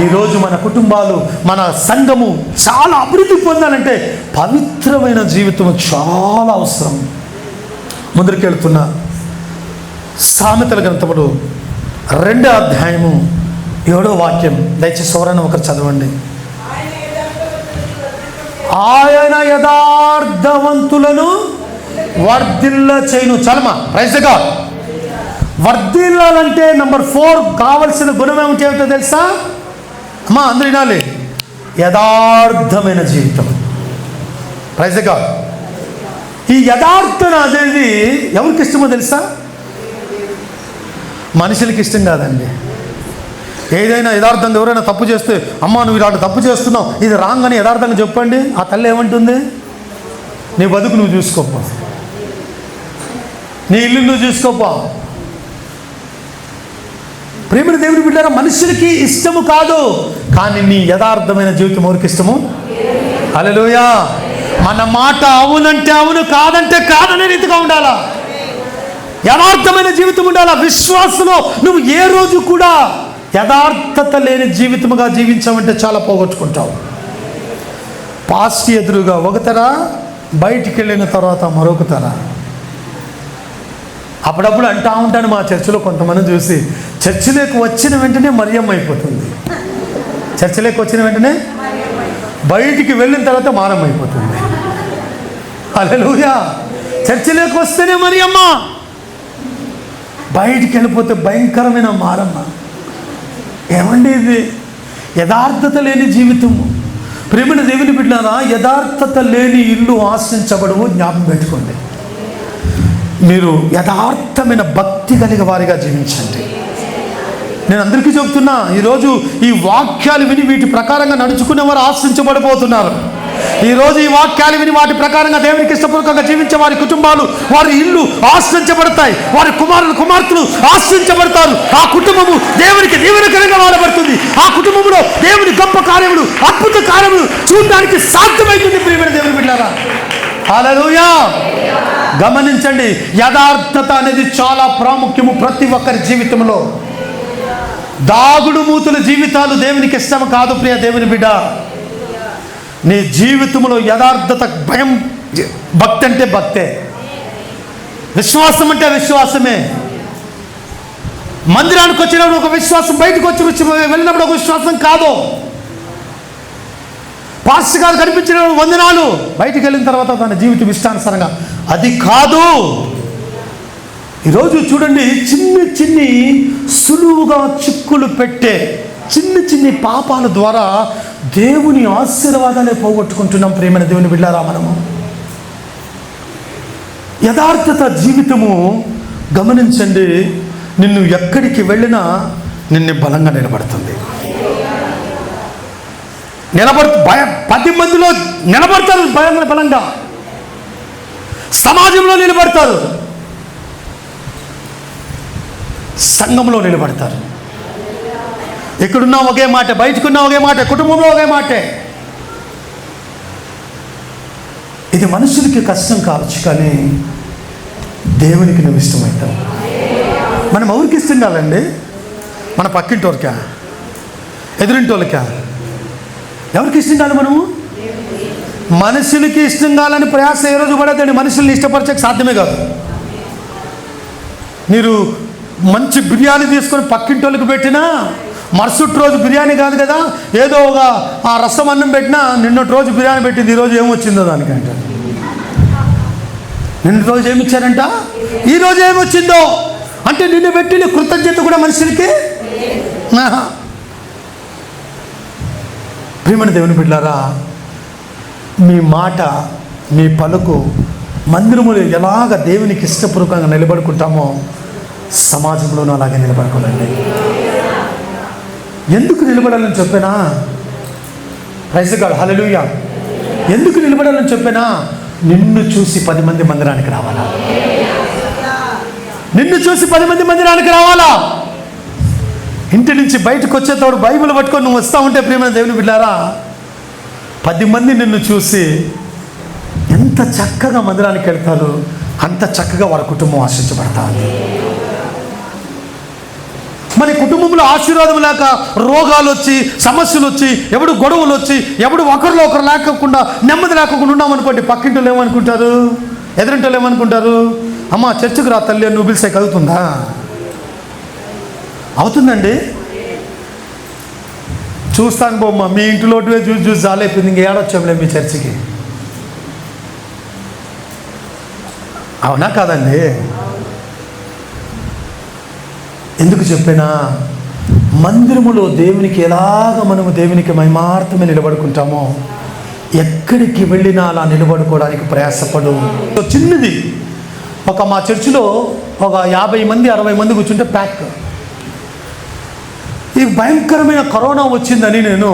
Speaker 1: ఈరోజు మన కుటుంబాలు, మన సంఘము చాలా అభివృద్ధి పొందాలంటే పవిత్రమైన జీవితం చాలా అవసరం. ముందుకెళ్తున్న సామెతల గ్రంథములు 2వ అధ్యాయము 7వ వాక్యం, దయచేసి ఎవరైనా ఒకరు చదవండి. ఆయన యథార్థవంతులను వర్ధిల్ల చేయును. చలమా ప్రైజ్ గాడ్. వర్ధిల్లాలంటే నంబర్ 4 కావలసిన గుణం ఏమిటో తెలుసా అమ్మా? అందరూ వినాలి. యథార్థమైన జీవితం. Praise God. ఈ యథార్థన అనేది ఎవరికి ఇష్టమో తెలుసా? మనుషులకి ఇష్టం కాదండి. ఏదైనా యథార్థంగా ఎవరైనా తప్పు చేస్తే, అమ్మా నువ్వు ఇలాంటి తప్పు చేస్తున్నావు, ఇది రాంగ్ అని యథార్థంగా చెప్పండి, ఆ తల్లి ఏమంటుంది? నీ బతుకు నువ్వు చూసుకోపో, నీ ఇల్లు నువ్వు చూసుకోపో. ప్రేమను దేవుని బిడ్డారా, మనుషులకి ఇష్టము కాదు, కానీ నీ యథార్థమైన జీవితం ఎవరికి ఇష్టము? హల్లెలూయా. మన మాట అవునంటే అవును, కాదంటే కాదనే రీతిగా ఉండాలా. యథార్థమైన జీవితం ఉండాలా. విశ్వాసంలో నువ్వు ఏ రోజు కూడా యథార్థత లేని జీవితముగా జీవించామంటే చాలా పోగొట్టుకుంటావు. పాస్ట్ ఎదురుగా ఒక తర, బయటికి వెళ్ళిన తర్వాత మరొక తర. అప్పుడప్పుడు అంటూ ఉంటాను మా చర్చిలో కొంతమంది చూసి, చర్చిలోకి వచ్చిన వెంటనే మరియమ్మ అయిపోతుంది. చర్చలోకి వచ్చిన వెంటనే బయటికి వెళ్ళిన తర్వాత మారం అయిపోతుంది. హల్లెలూయా. చర్చలోకి వస్తేనే మరియమ్మ, బయటికి వెళ్ళిపోతే భయంకరమైన మారమ్మ. ఏమండి ఇది? యథార్థత లేని జీవితము. ప్రేమైన దేవుని బిడ్డలారా, యథార్థత లేని ఇల్లు ఆశ్రయించబడవు. జ్ఞాపకం పెట్టుకోండి. మీరు యథార్థమైన భక్తి కలిగే వారిగా జీవించండి. నేను అందరికీ చెబుతున్నా, ఈరోజు ఈ వాక్యాలు విని వీటి ప్రకారంగా నడుచుకునే వారు ఆశ్రయించబడిపోతున్నారు. ఈరోజు ఈ వాక్యాలు విని వాటి ప్రకారంగా దేవునికి ఇష్టపూర్వకంగా జీవించే వారి కుటుంబాలు, వారి ఇల్లు ఆశ్రయించబడతాయి. వారి కుమార్తెలు ఆశ్రయించబడతారు. ఆ కుటుంబము దేవునికి దీవెనకరంగా వాడబడుతుంది. ఆ కుటుంబంలో దేవుని గొప్ప కార్యములు, అద్భుత కార్యములు చూడడానికి సాధ్యమవుతుంది. ప్రియమైన దేవుని బిడ్డలారా, హల్లెలూయా. గమనించండి, యథార్థత అనేది చాలా ప్రాముఖ్యము ప్రతి ఒక్కరి జీవితంలో. దాగుడు మూతుల జీవితాలు దేవునికి ఇష్టం కాదు. ప్రియ దేవుని బిడ్డ, నీ జీవితంలో యథార్థత, భయం, భక్తి అంటే భక్తే, విశ్వాసం అంటే విశ్వాసమే. మందిరానికి వచ్చినప్పుడు ఒక విశ్వాసం, బయటకు వచ్చి వెళ్ళినప్పుడు ఒక విశ్వాసం కాదు. పాస్టర్ గారు కనిపించినప్పుడు వందనాలు, బయటికి వెళ్ళిన తర్వాత తన జీవితం ఇష్టానుసారంగా, అది కాదు. ఈరోజు చూడండి, చిన్ని సులువుగా చిక్కులు పెట్టే చిన్ని పాపాల ద్వారా దేవుని ఆశీర్వాదాలే పోగొట్టుకుంటున్నాం. ప్రేమైన దేవుని బిడ్డలారా, మనము యథార్థత జీవితము. గమనించండి, నిన్ను ఎక్కడికి వెళ్ళినా నిన్ను బలంగా నిలబడుతుంది. 10 మందిలో నిలబడతారు బలంగా, సమాజంలో నిలబడతారు, సంఘంలో నిలబడతారు. ఇక్కడున్నా ఒకే మాట, బయటకున్నా ఒకే మాట, కుటుంబంలో ఒకే మాటే. ఇది మనుషులకి కష్టం కావచ్చు, కానీ దేవునికి నువ్వు ఇష్టమవుతావు. మనం ఎవరికి ఇష్టం కాదండి? మన పక్కింటోరికా, ఎదురింటోళ్ళకా? ఎవరికి ఇష్టం కాదు? మనము మనుషులకి ఇష్టం కావాలని ప్రయాస ఏ రోజు పడదండి. మనుషుల్ని ఇష్టపరచక సాధ్యమే కాదు. మీరు మంచి బిర్యానీ తీసుకొని పక్కింటోళ్ళకి పెట్టినా మరుసటి రోజు బిర్యానీ కాదు కదా, ఏదో ఒక ఆ రసం అన్నం పెట్టినా, నిన్నటి రోజు బిర్యానీ పెట్టింది, ఈరోజు ఏమొచ్చిందో దానికంట. నిన్నటి రోజు ఏమిచ్చారంట, ఈరోజు ఏమొచ్చిందో అంటే నిన్ను పెట్టిన కృతజ్ఞత కూడా మనుషులకి. ప్రియమైన దేవుని బిడ్డలారా, మీ మాట, మీ పలుకు మందిరములు ఎలాగ దేవునికి ఇష్టపూర్వకంగా నిలబడుకుంటామో సమాజంలోనూ అలాగే నిలబడుకోవాలండి. ఎందుకు నిలబడాలని చెప్పినా, ప్రైజ్ గాడ్, హల్లెలూయా. ఎందుకు నిలబడాలని చెప్పినా, నిన్ను చూసి 10 మంది మందిరానికి రావాలా? నిన్ను చూసి 10 మంది మందిరానికి రావాలా? ఇంటి నుంచి బయటకు వచ్చేటప్పుడు బైబిల్ పట్టుకొని నువ్వు వస్తూ ఉంటే, ప్రియమైన దేవుని బిడ్డలారా, 10 మంది నిన్ను చూసి ఎంత చక్కగా మందిరానికి వెళ్తారు, అంత చక్కగా వారి కుటుంబం ఆశించబడతా ఉంది. మన కుటుంబంలో ఆశీర్వాదం లేక రోగాలు వచ్చి, సమస్యలు వచ్చి, ఎప్పుడు గొడవలు వచ్చి, ఎప్పుడు ఒకరిలో ఒకరు లేకుండా నెమ్మది లేకుండా ఉన్నామనుకోండి, పక్కింటోళ్ళు ఏమనుకుంటారు, ఎదురింటోళ్ళు ఏమనుకుంటారు? అమ్మ చర్చికి రా తల్లి అని నువ్వు పిలిస్తే కలుగుతుందా? అవుతుందండి. చూస్తాను బొమ్మ, మీ ఇంటిలోటివే చూసి జాలైపోయింది, ఇంక ఏడొచ్చాంలే మీ చర్చికి. అవునా కాదండి? ఎందుకు చెప్పినా, మందిరములో దేవునికి ఎలాగ మనము దేవునికి మహిమార్థమే నిలబడుకుంటామో, ఎక్కడికి వెళ్ళినా అలా నిలబడుకోవడానికి ప్రయాసపడు. చిన్నది, మా చర్చిలో ఒక 50 మంది 60 మంది కూర్చుంటే ప్యాక్. ఈ భయంకరమైన కరోనా వచ్చిందని నేను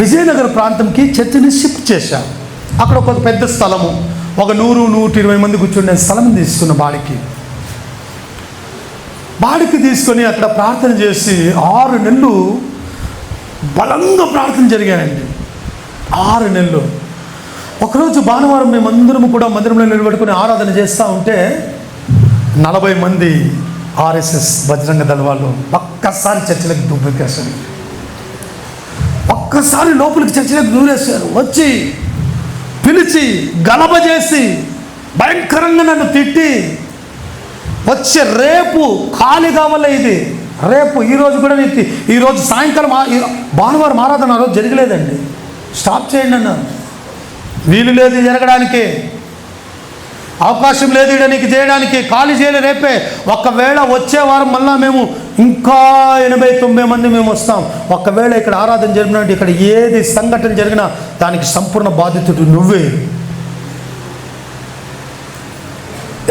Speaker 1: విజయనగర ప్రాంతంకి చర్చిని షిఫ్ట్ చేశాను. అక్కడ ఒక పెద్ద స్థలము, ఒక 100-120 మంది కూర్చుండే స్థలం తీసుకున్న బాడికి తీసుకొని అక్కడ ప్రార్థన చేసి 6 నెలలు బలంగా ప్రార్థన జరిగాయండి. 6 నెలలు. ఒకరోజు భానువారం మేమందరము కూడా మందిరంలో నిలబెట్టుకుని ఆరాధన చేస్తూ ఉంటే 40 మంది ఆర్ఎస్ఎస్ బజరంగ దళ వాళ్ళు ఒక్కసారి చర్చలకు దూరేశారు. ఒక్కసారి లోపలికి చర్చలకు దూరేశారు. వచ్చి పిలిచి గలబ చేసి భయంకరంగా నన్ను తిట్టి, వచ్చే రేపు ఖాళీ కావాల, ఇది రేపు ఈరోజు కూడా ఈరోజు సాయంకాలం భానువారం ఆరాధన రోజు జరగలేదండి, స్టాప్ చేయండి అన్నారు. వీలు లేదు జరగడానికి, అవకాశం లేదు నీకు చేయడానికి, ఖాళీ చేయలే రేపే. ఒకవేళ వచ్చే వారం మళ్ళా మేము ఇంకా 89 మంది మేము వస్తాం. ఒకవేళ ఇక్కడ ఆరాధన జరిగినట్టు ఇక్కడ ఏది సంఘటన జరిగినా దానికి సంపూర్ణ బాధితుడు నువ్వే.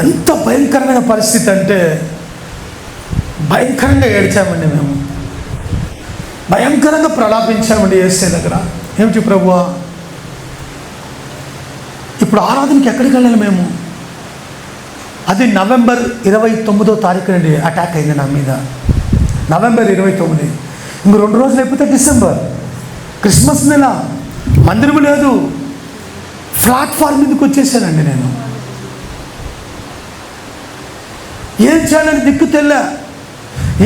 Speaker 1: ఎంత భయంకరమైన పరిస్థితి అంటే భయంకరంగా ఏడ్చామండి మేము, భయంకరంగా ప్రలాపించామండి యేసే దగ్గర. ఏమిటి ప్రభువా, ఇప్పుడు ఆరాధనకి ఎక్కడికి వెళ్ళాలి మేము? అది నవంబర్ 29వ తారీఖునండి అటాక్ అయింది నా మీద. నవంబర్ 29. ఇంక 2 రోజులు అయిపోతే డిసెంబర్, క్రిస్మస్ నెల. మందిరం లేదు, ప్లాట్ఫామ్ మీదకి వచ్చేసానండి నేను. ఏం చేయాలని దిక్కు తెల్లా,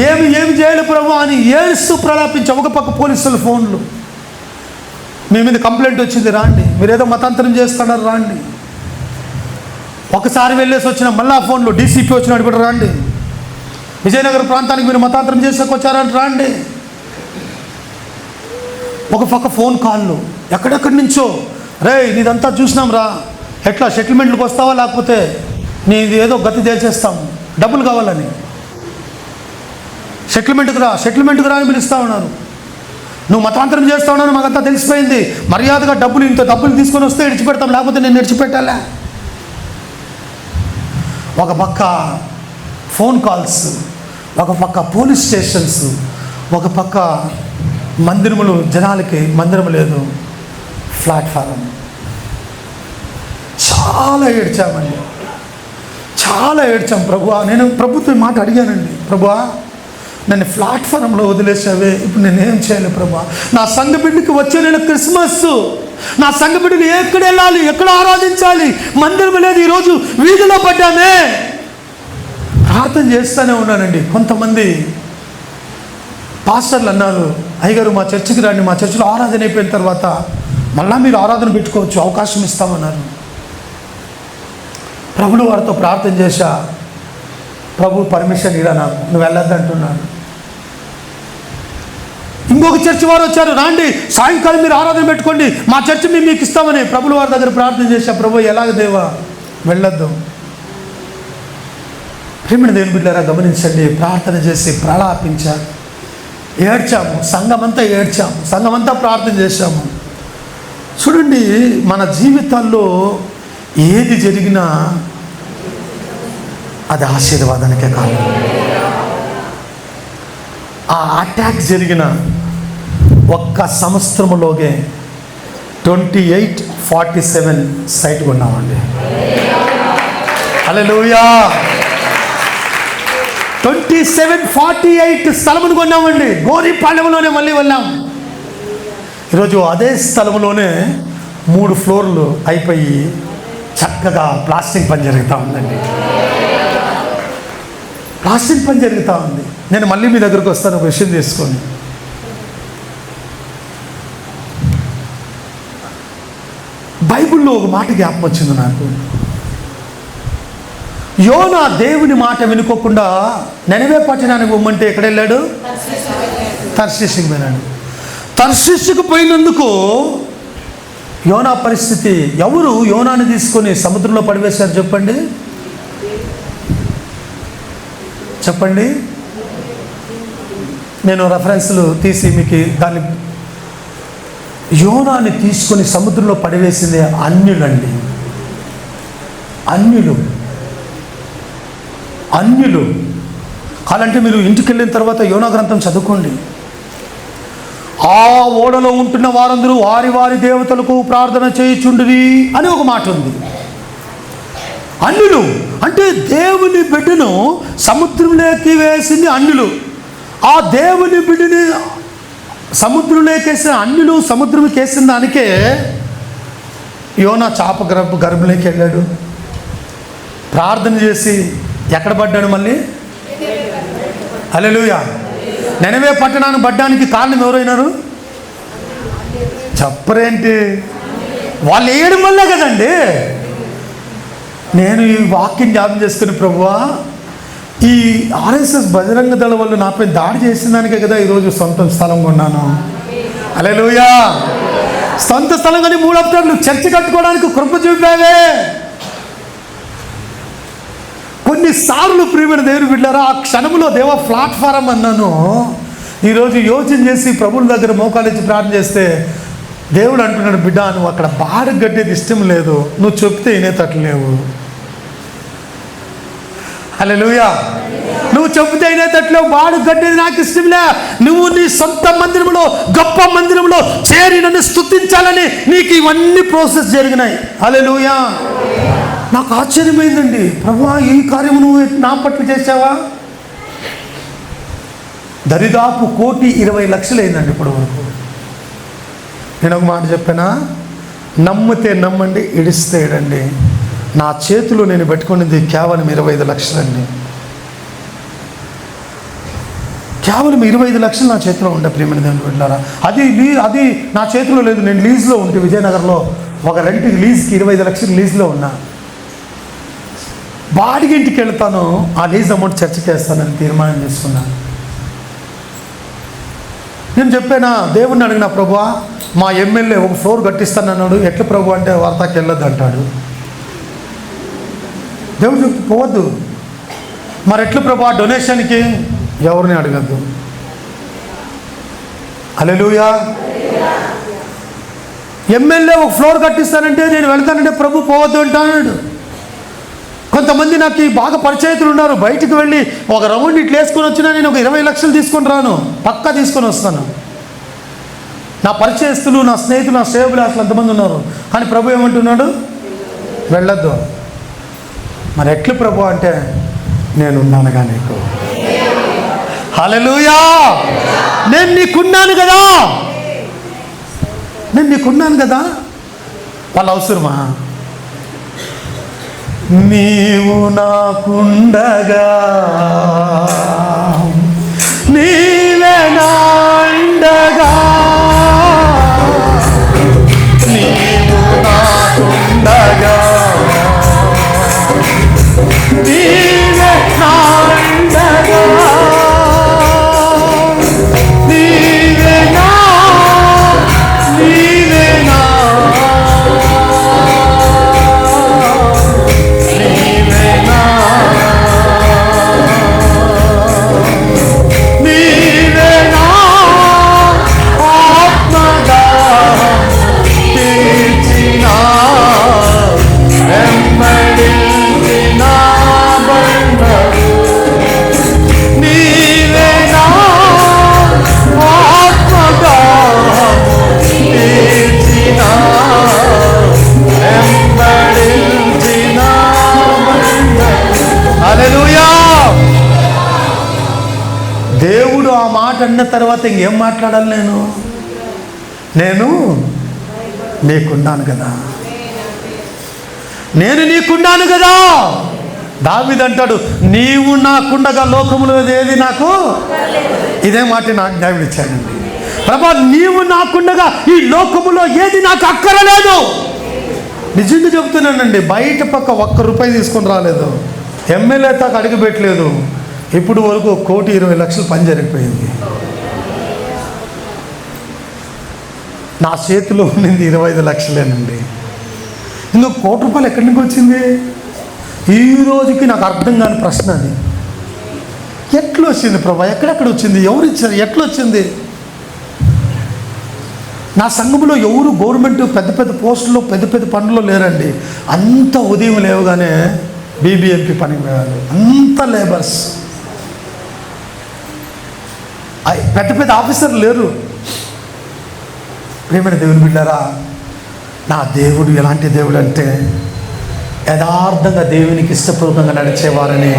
Speaker 1: ఏమి చేయాలి ప్రభు అని ఏడుస్తూ ప్రలాపించాం. ఒక పక్క పోలీసుల ఫోన్లు, మీ మీద కంప్లైంట్ వచ్చింది రాండి, మీరేదో మతాంతరం చేస్తున్నారు రాండి. ఒకసారి వెళ్ళేసి వచ్చిన మళ్ళా ఫోన్లు, డీసీపీ వచ్చినాడు కూడా రాండి, విజయనగరం ప్రాంతానికి మీరు మతాంతరం చేసేకొచ్చారంటే రాండి. ఒక పక్క ఫోన్ కాళ్ళు ఎక్కడెక్కడి నుంచో, రే నీదంతా చూసినాం రా, ఎట్లా సెటిల్మెంట్లకు వస్తావా లేకపోతే నీది ఏదో గతి తేల్చేస్తాము, డబ్బులు కావాలని. సెటిల్మెంట్కి రా అని పిలుస్తూ ఉన్నారు. నువ్వు మతాంతరం చేస్తా ఉన్నావు, మాకంతా తెలిసిపోయింది, మర్యాదగా ఇంత డబ్బులు తీసుకొని వస్తే విడిచిపెడతాం, లేకపోతే నేను విడిచిపెట్టాలా. ఒక పక్క ఫోన్ కాల్స్, ఒక పక్క పోలీస్ స్టేషన్స్, ఒక పక్క మందిరములు, జనాలకి మందిరం లేదు, ప్లాట్ఫారం. చాలా ఏడ్చామండి, చాలా ఏడ్చాం. ప్రభువా, నేను ప్రభుత్వం మాట అడిగానండి, ప్రభువా నన్ను ప్లాట్ఫారంలో వదిలేసావే, ఇప్పుడు నేనేం చేయాలి ప్రభువా? నా సంఘ బిడ్డకి వచ్చే నెల క్రిస్మస్, నా సంఘ బిడ్డలు ఎక్కడ వెళ్ళాలి, ఎక్కడ ఆరాధించాలి? మందిరం లేదు, ఈరోజు వీధిలో పడ్డామే. ప్రార్థన చేస్తూనే ఉన్నానండి. కొంతమంది పాస్టర్లు అన్నారు, అయ్యగారు మా చర్చికి రండి, మా చర్చిలో ఆరాధన అయిపోయిన తర్వాత మళ్ళా మీరు ఆరాధన పెట్టుకోవచ్చు, అవకాశం ఇస్తామన్నారు. ప్రభులు వారితో ప్రార్థన చేశా, ప్రభు పర్మిషన్ ఇరా నాకు, నువ్వు వెళ్ళొద్దంటున్నాను. ఇంకొక చర్చి వారు వచ్చారు, రాండి సాయంకాలం మీరు ఆరాధన పెట్టుకోండి, మా చర్చి మేము మీకు ఇస్తామని. ప్రభుల వారి దగ్గర ప్రార్థన చేశా, ప్రభు ఎలాగ దేవా వెళ్ళొద్దు. ప్రేమిణ దేవుని బిడ్డలారా గమనించండి, ప్రార్థన చేసి ప్రలాపించారు, ఏడ్చాము, సంఘమంతా ఏడ్చాము, సంఘమంతా ప్రార్థన చేశాము. చూడండి, మన జీవితాల్లో ఏది జరిగినా అది ఆశీర్వాదానికే కారణం. ఆ అటాక్ జరిగిన ఒక్క సంవత్సరంలోగే 2847 సైట్ కొన్నామండి. హల్లెలూయా. 2748 స్థలమును కొన్నామండి. గోరిపాలెంలోనే మళ్ళీ వెళ్ళాం. ఈరోజు అదే స్థలంలోనే 3 ఫ్లోర్లు అయిపోయి చక్కగా ప్లాస్టింగ్ పని జరుగుతూ ఉందండి. ప్లాస్టింగ్ పని జరుగుతూ ఉంది. నేను మళ్ళీ మీ దగ్గరకు వస్తాను, ఒక విషయం తీసుకొని. బైబిల్లో ఒక మాట జ్ఞాపకం వచ్చింది నాకు. యోనా దేవుని మాట వినుకోకుండా నెనవే పట్టణానికి పొమ్మంటే ఎక్కడ వెళ్ళాడు? తర్షీషుకి పోయినాడు. తర్షీషుకు పోయినందుకు యోనా పరిస్థితి, ఎవరు యోనాని తీసుకొని సముద్రంలో పడివేశారు చెప్పండి? చెప్పండి. నేను రెఫరెన్స్లు తీసి మీకు దాన్ని, యోనాని తీసుకొని సముద్రంలో పడివేసింది అన్యులండి. అన్యులు కాలంటే మీరు ఇంటికి వెళ్ళిన తర్వాత యోనా గ్రంథం చదువుకోండి. ఆ ఓడలో ఉంటున్న వారందరూ వారి వారి దేవతలకు ప్రార్థన చేయుచుండిరి అని ఒక మాట ఉంది. అన్యులు అంటే దేవుని బిడ్డను సముద్రంలోకి వేసింది అన్యులు. ఆ దేవుని బిడ్డని సముద్రంలోకి వేసిన అన్యులు సముద్రంలోకి వేసిన దానికే యోనా చాప గర్భంలోకి వెళ్ళాడు. ప్రార్థన చేసి ఎక్కడ పడ్డాడు? మళ్ళీ హల్లెలూయా. నెనవే పట్టణానికి పడ్డానికి కారణం ఎవరైనారు? చెప్పరేంటి? వాళ్ళు వేయడం వల్లే కదండి. నేను ఈ వాక్యం జ్ఞాపకం చేసుకుని, ప్రభువా ఈ ఆర్ఎస్ఎస్ బజరంగ దళ వాళ్ళు నాపై దాడి చేసిన దానికే కదా ఈరోజు సొంత స్థలం కొన్నాను. హల్లెలూయా. సొంత స్థలం కానీ 3 అప్టార్లు చర్చ కట్టుకోవడానికి కృప చూపావే. కొన్నిసార్లు ప్రియమైన దేవుని బిడ్డలారా, ఆ క్షణంలో దేవ ప్లాట్ఫారం అన్నాను. ఈరోజు యోచన చేసి ప్రభువుల దగ్గర మోకాలించి ప్రార్థన చేస్తే దేవుడు అంటున్నాడు, బిడ్డ నువ్వు అక్కడ బాడకు కట్టేది ఇష్టం లేదు, నువ్వు చెప్తే వినేటట్లు లేవు. హల్లెలూయా. నువ్వు చెబితే వినేటట్లు బాడకు కట్టేది నాకు ఇష్టంలే. నువ్వు నీ సొంత మందిరంలో గొప్ప మందిరంలో చేరి నన్ను స్తుతించాలని నీకు ఇవన్నీ ప్రాసెస్ జరిగినాయి. హల్లెలూయా. నాకు ఆశ్చర్యమైందండి, ప్రభువా ఈ కార్యము నువ్వు నా పట్ల చేసావా? దరిదాపు 1,20,00,000 అయిందండి ఇప్పటి వరకు. నేను ఒక మాట చెప్పానా, నమ్మితే నమ్మండి, ఇడిస్తే ఇడండి. నా చేతిలో నేను పెట్టుకున్నది కేవలం 25 లక్షలండి. కేవలం 25 లక్షలు నా చేతిలో ఉండే ప్రియమైన దేవుని బిడ్డలారా. అది నా చేతిలో లేదు. నేను లీజ్లో ఉంటే విజయనగరంలో ఒక రెంట్కి లీజ్కి 25 లక్షలు లీజ్లో ఉన్నా. బాడిగ ఇంటికి వెళ్తాను, ఆ లీజ్ అమౌంట్ చర్చకి వేస్తానని తీర్మానం చేసుకున్నాను. నేను చెప్పానా, దేవుణ్ణి అడిగిన, ప్రభువా మా ఎమ్మెల్యే ఒక ఫ్లోర్ కట్టిస్తానన్నాడు, ఎట్లా ప్రభు అంటే వార్తాకి వెళ్ళొద్దు అంటాడు. దేవుడు చెప్తే పోవద్దు. మరి ఎట్లా ప్రభు డొనేషన్కి ఎవరిని అడగద్దు. హల్లెలూయా. ఎమ్మెల్యే ఒక ఫ్లోర్ కట్టిస్తానంటే నేను వెళ్తానంటే ప్రభు పోవద్దు అంటాడు. కొంతమంది నాకు బాగా పరిచయితులు ఉన్నారు, బయటికి వెళ్ళి ఒక రౌండ్ ఇట్లా వేసుకొని వచ్చినా నేను ఒక 20 లక్షలు తీసుకొని రాను, పక్కా తీసుకొని వస్తాను. నా పరిచయస్తులు, నా స్నేహితులు, నా శ్రేయోభిలాషులు అంతమంది ఉన్నారు. కానీ ప్రభు ఏమంటున్నాడు, వెళ్ళొద్దు. మరి ఎట్లు ప్రభు అంటే నేనున్నానుగా నీకు. హల్లెలూయా. నేను నీకున్నాను కదా, నేను నీకున్నాను కదా. వాళ్ళు అవసరమా? నీవు నాకుండగా నీవే నాండగా, నీవు నాకుండగా నీవే నాండగా, నీవే నా నీవే నా దేవుడు ఆ మాట అన్న తర్వాత ఇంకేం మాట్లాడాలి? నేను నీకున్నాను కదా, నేను నీకున్నాను కదా. దావీదు అంటాడు, నీవు నాకుండగా లోకములో ఏది నాకు. ఇదే మాట నాకు జ్ఞాపకం ఇచ్చానండి. ప్రభా నీవు నాకుండగా ఈ లోకములో ఏది నాకు అక్కరలేదు. నిజంగా చెప్తున్నానండి, బయట పక్క ₹1 తీసుకొని రాలేదు, ఎమ్మెల్యే తాకు అడుగు పెట్టలేదు. ఇప్పుడు వరకు 1,20,00,000 పని జరిగిపోయింది. నా చేతిలో ఉన్నది 25 లక్షలేనండి. ఇందుకు ₹1,00,000 ఎక్కడి నుంచి వచ్చింది? ఈ రోజుకి నాకు అర్థం కాని ప్రశ్న అది. ఎట్లా వచ్చింది ప్రభా? ఎక్కడెక్కడ వచ్చింది? ఎవరు ఇచ్చారు? ఎట్లా వచ్చింది? నా సంఘంలో ఎవరు గవర్నమెంట్ పెద్ద పెద్ద పోస్టుల్లో పెద్ద పెద్ద పనుల్లో లేరండి. అంత ఉదయం లేవగానే బీబీఎంపీ పనికి పోయారు, అంత లేబర్స్, పెద్ద పెద్ద ఆఫీసర్లు లేరు. ప్రియమైన దేవుని బిడ్డారా, నా దేవుడు ఎలాంటి దేవుడు అంటే యథార్థంగా దేవునికి ఇష్టపూర్వకంగా నడిచేవారని.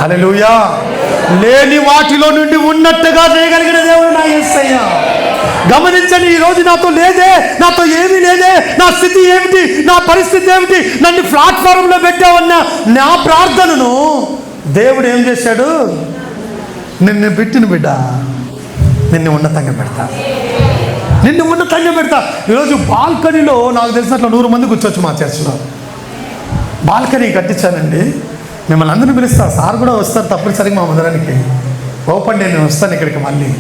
Speaker 1: హల్లెలూయా. లేని వాటిలో నుండి ఉన్నట్టుగా చేయగలిగిన దేవుడు నా యేసయ్య. గమనించండి, ఈరోజు నాతో లేదే, నాతో ఏమీ లేదే, నా స్థితి ఏమిటి, నా పరిస్థితి ఏమిటి, నన్ను ప్లాట్ఫారంలో పెట్టావన్న నా ప్రార్థనను దేవుడు ఏం చేశాడు? నిన్ను పెట్టిన బిడ్డ, నిన్ను ఉన్నతంగా పెడతా, నిన్ను ఉన్నతంగా పెడతా. ఈరోజు బాల్కనీలో నాకు తెలిసినట్లు 100 మంది కూర్చోవచ్చు. మా చర్చిలో బాల్కనీ కట్టించానండి. మిమ్మల్ని అందరినీ పిలుస్తా, సార్ కూడా వస్తారు తప్పనిసరిగా మా మందిరానికి. ఓపెన్ డే నేను వస్తాను ఇక్కడికి. మళ్ళీ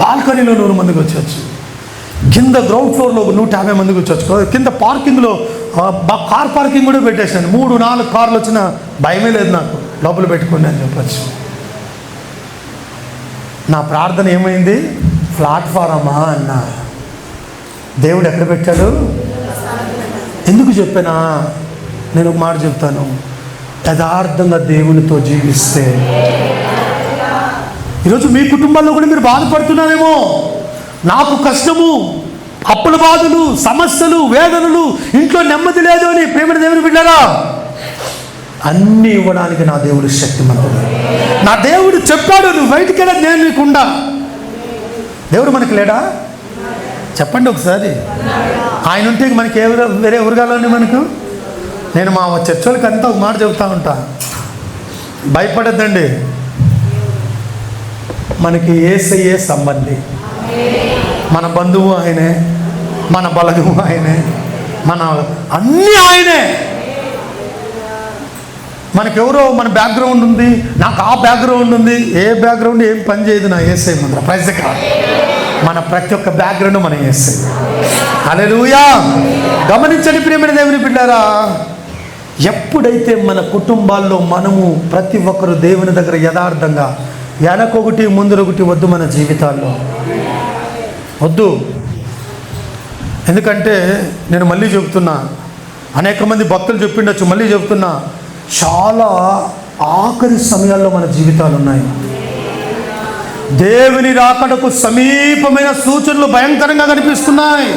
Speaker 1: బాల్కనీలో 100 మందికి వచ్చేవచ్చు, కింద గ్రౌండ్ ఫ్లోర్లో 150 మందికి వచ్చేవచ్చు, కింద పార్కింగ్లో కార్ పార్కింగ్ కూడా పెట్టేసాను. 3-4 కార్లు వచ్చినా భయమే లేదు నాకు, లోపల పెట్టుకోండి అని చెప్పచ్చు. నా ప్రార్థన ఏమైంది? ప్లాట్ఫారమా అన్నా. దేవుడు ఎక్కడ పెట్టాడు? ఎందుకు చెప్పానా? నేను ఒక మాట చెప్తాను, యథార్థంగా దేవునితో జీవిస్తే. ఈరోజు మీ కుటుంబాల్లో కూడా మీరు బాధపడుతున్నారేమో. నాకు కష్టము, అప్పుల బాధలు, సమస్యలు, వేదనలు, ఇంట్లో నెమ్మది లేదు అని ప్రేమ దేవుని బిడ్డరా, అన్నీ ఇవ్వడానికి నా దేవుడు శక్తిమంతుడు. నా దేవుడు చెప్పాడు, నువ్వు బయటికి వెళ్ళా, నేను నీకుండా. దేవుడు మనకి లేడా? చెప్పండి ఒకసారి. ఆయన ఉంటే మనకి వేరే ఎవరు కావాలండి మనకు? నేను మా చర్చలకి అంతా ఒక మాట చెబుతూ ఉంటా, భయపడద్దండి, మనకి యేసయ్యే సంబంధి. మన బంధువు ఆయనే, మన బలగము ఆయనే, మన అన్నీ ఆయనే. మనకెవరో మన బ్యాక్గ్రౌండ్ ఉంది, నాకు ఆ బ్యాక్గ్రౌండ్ ఉంది. ఏ బ్యాక్గ్రౌండ్ ఏం పని చేయదు నా యేసయ్య ముందర. Praise God. మన ప్రతి ఒక్క బ్యాక్గ్రౌండ్ మన యేసయ్య. హల్లెలూయా. గమనించండి ప్రియమైన దేవుని బిడ్డారా, ఎప్పుడైతే మన కుటుంబాల్లో మనము ప్రతి ఒక్కరు దేవుని దగ్గర యథార్థంగా, వెనకొకటి ముందరొకటి వద్దు మన జీవితాల్లో, వద్దు. ఎందుకంటే నేను మళ్ళీ చెబుతున్నా, అనేక మంది భక్తులు చెప్పిండొచ్చు, మళ్ళీ చెబుతున్నా, చాలా ఆఖరి సమయాల్లో మన జీవితాలు ఉన్నాయి. దేవుని రాకడకు సమీపమైన సూచనలు భయంకరంగా కనిపిస్తున్నాయి.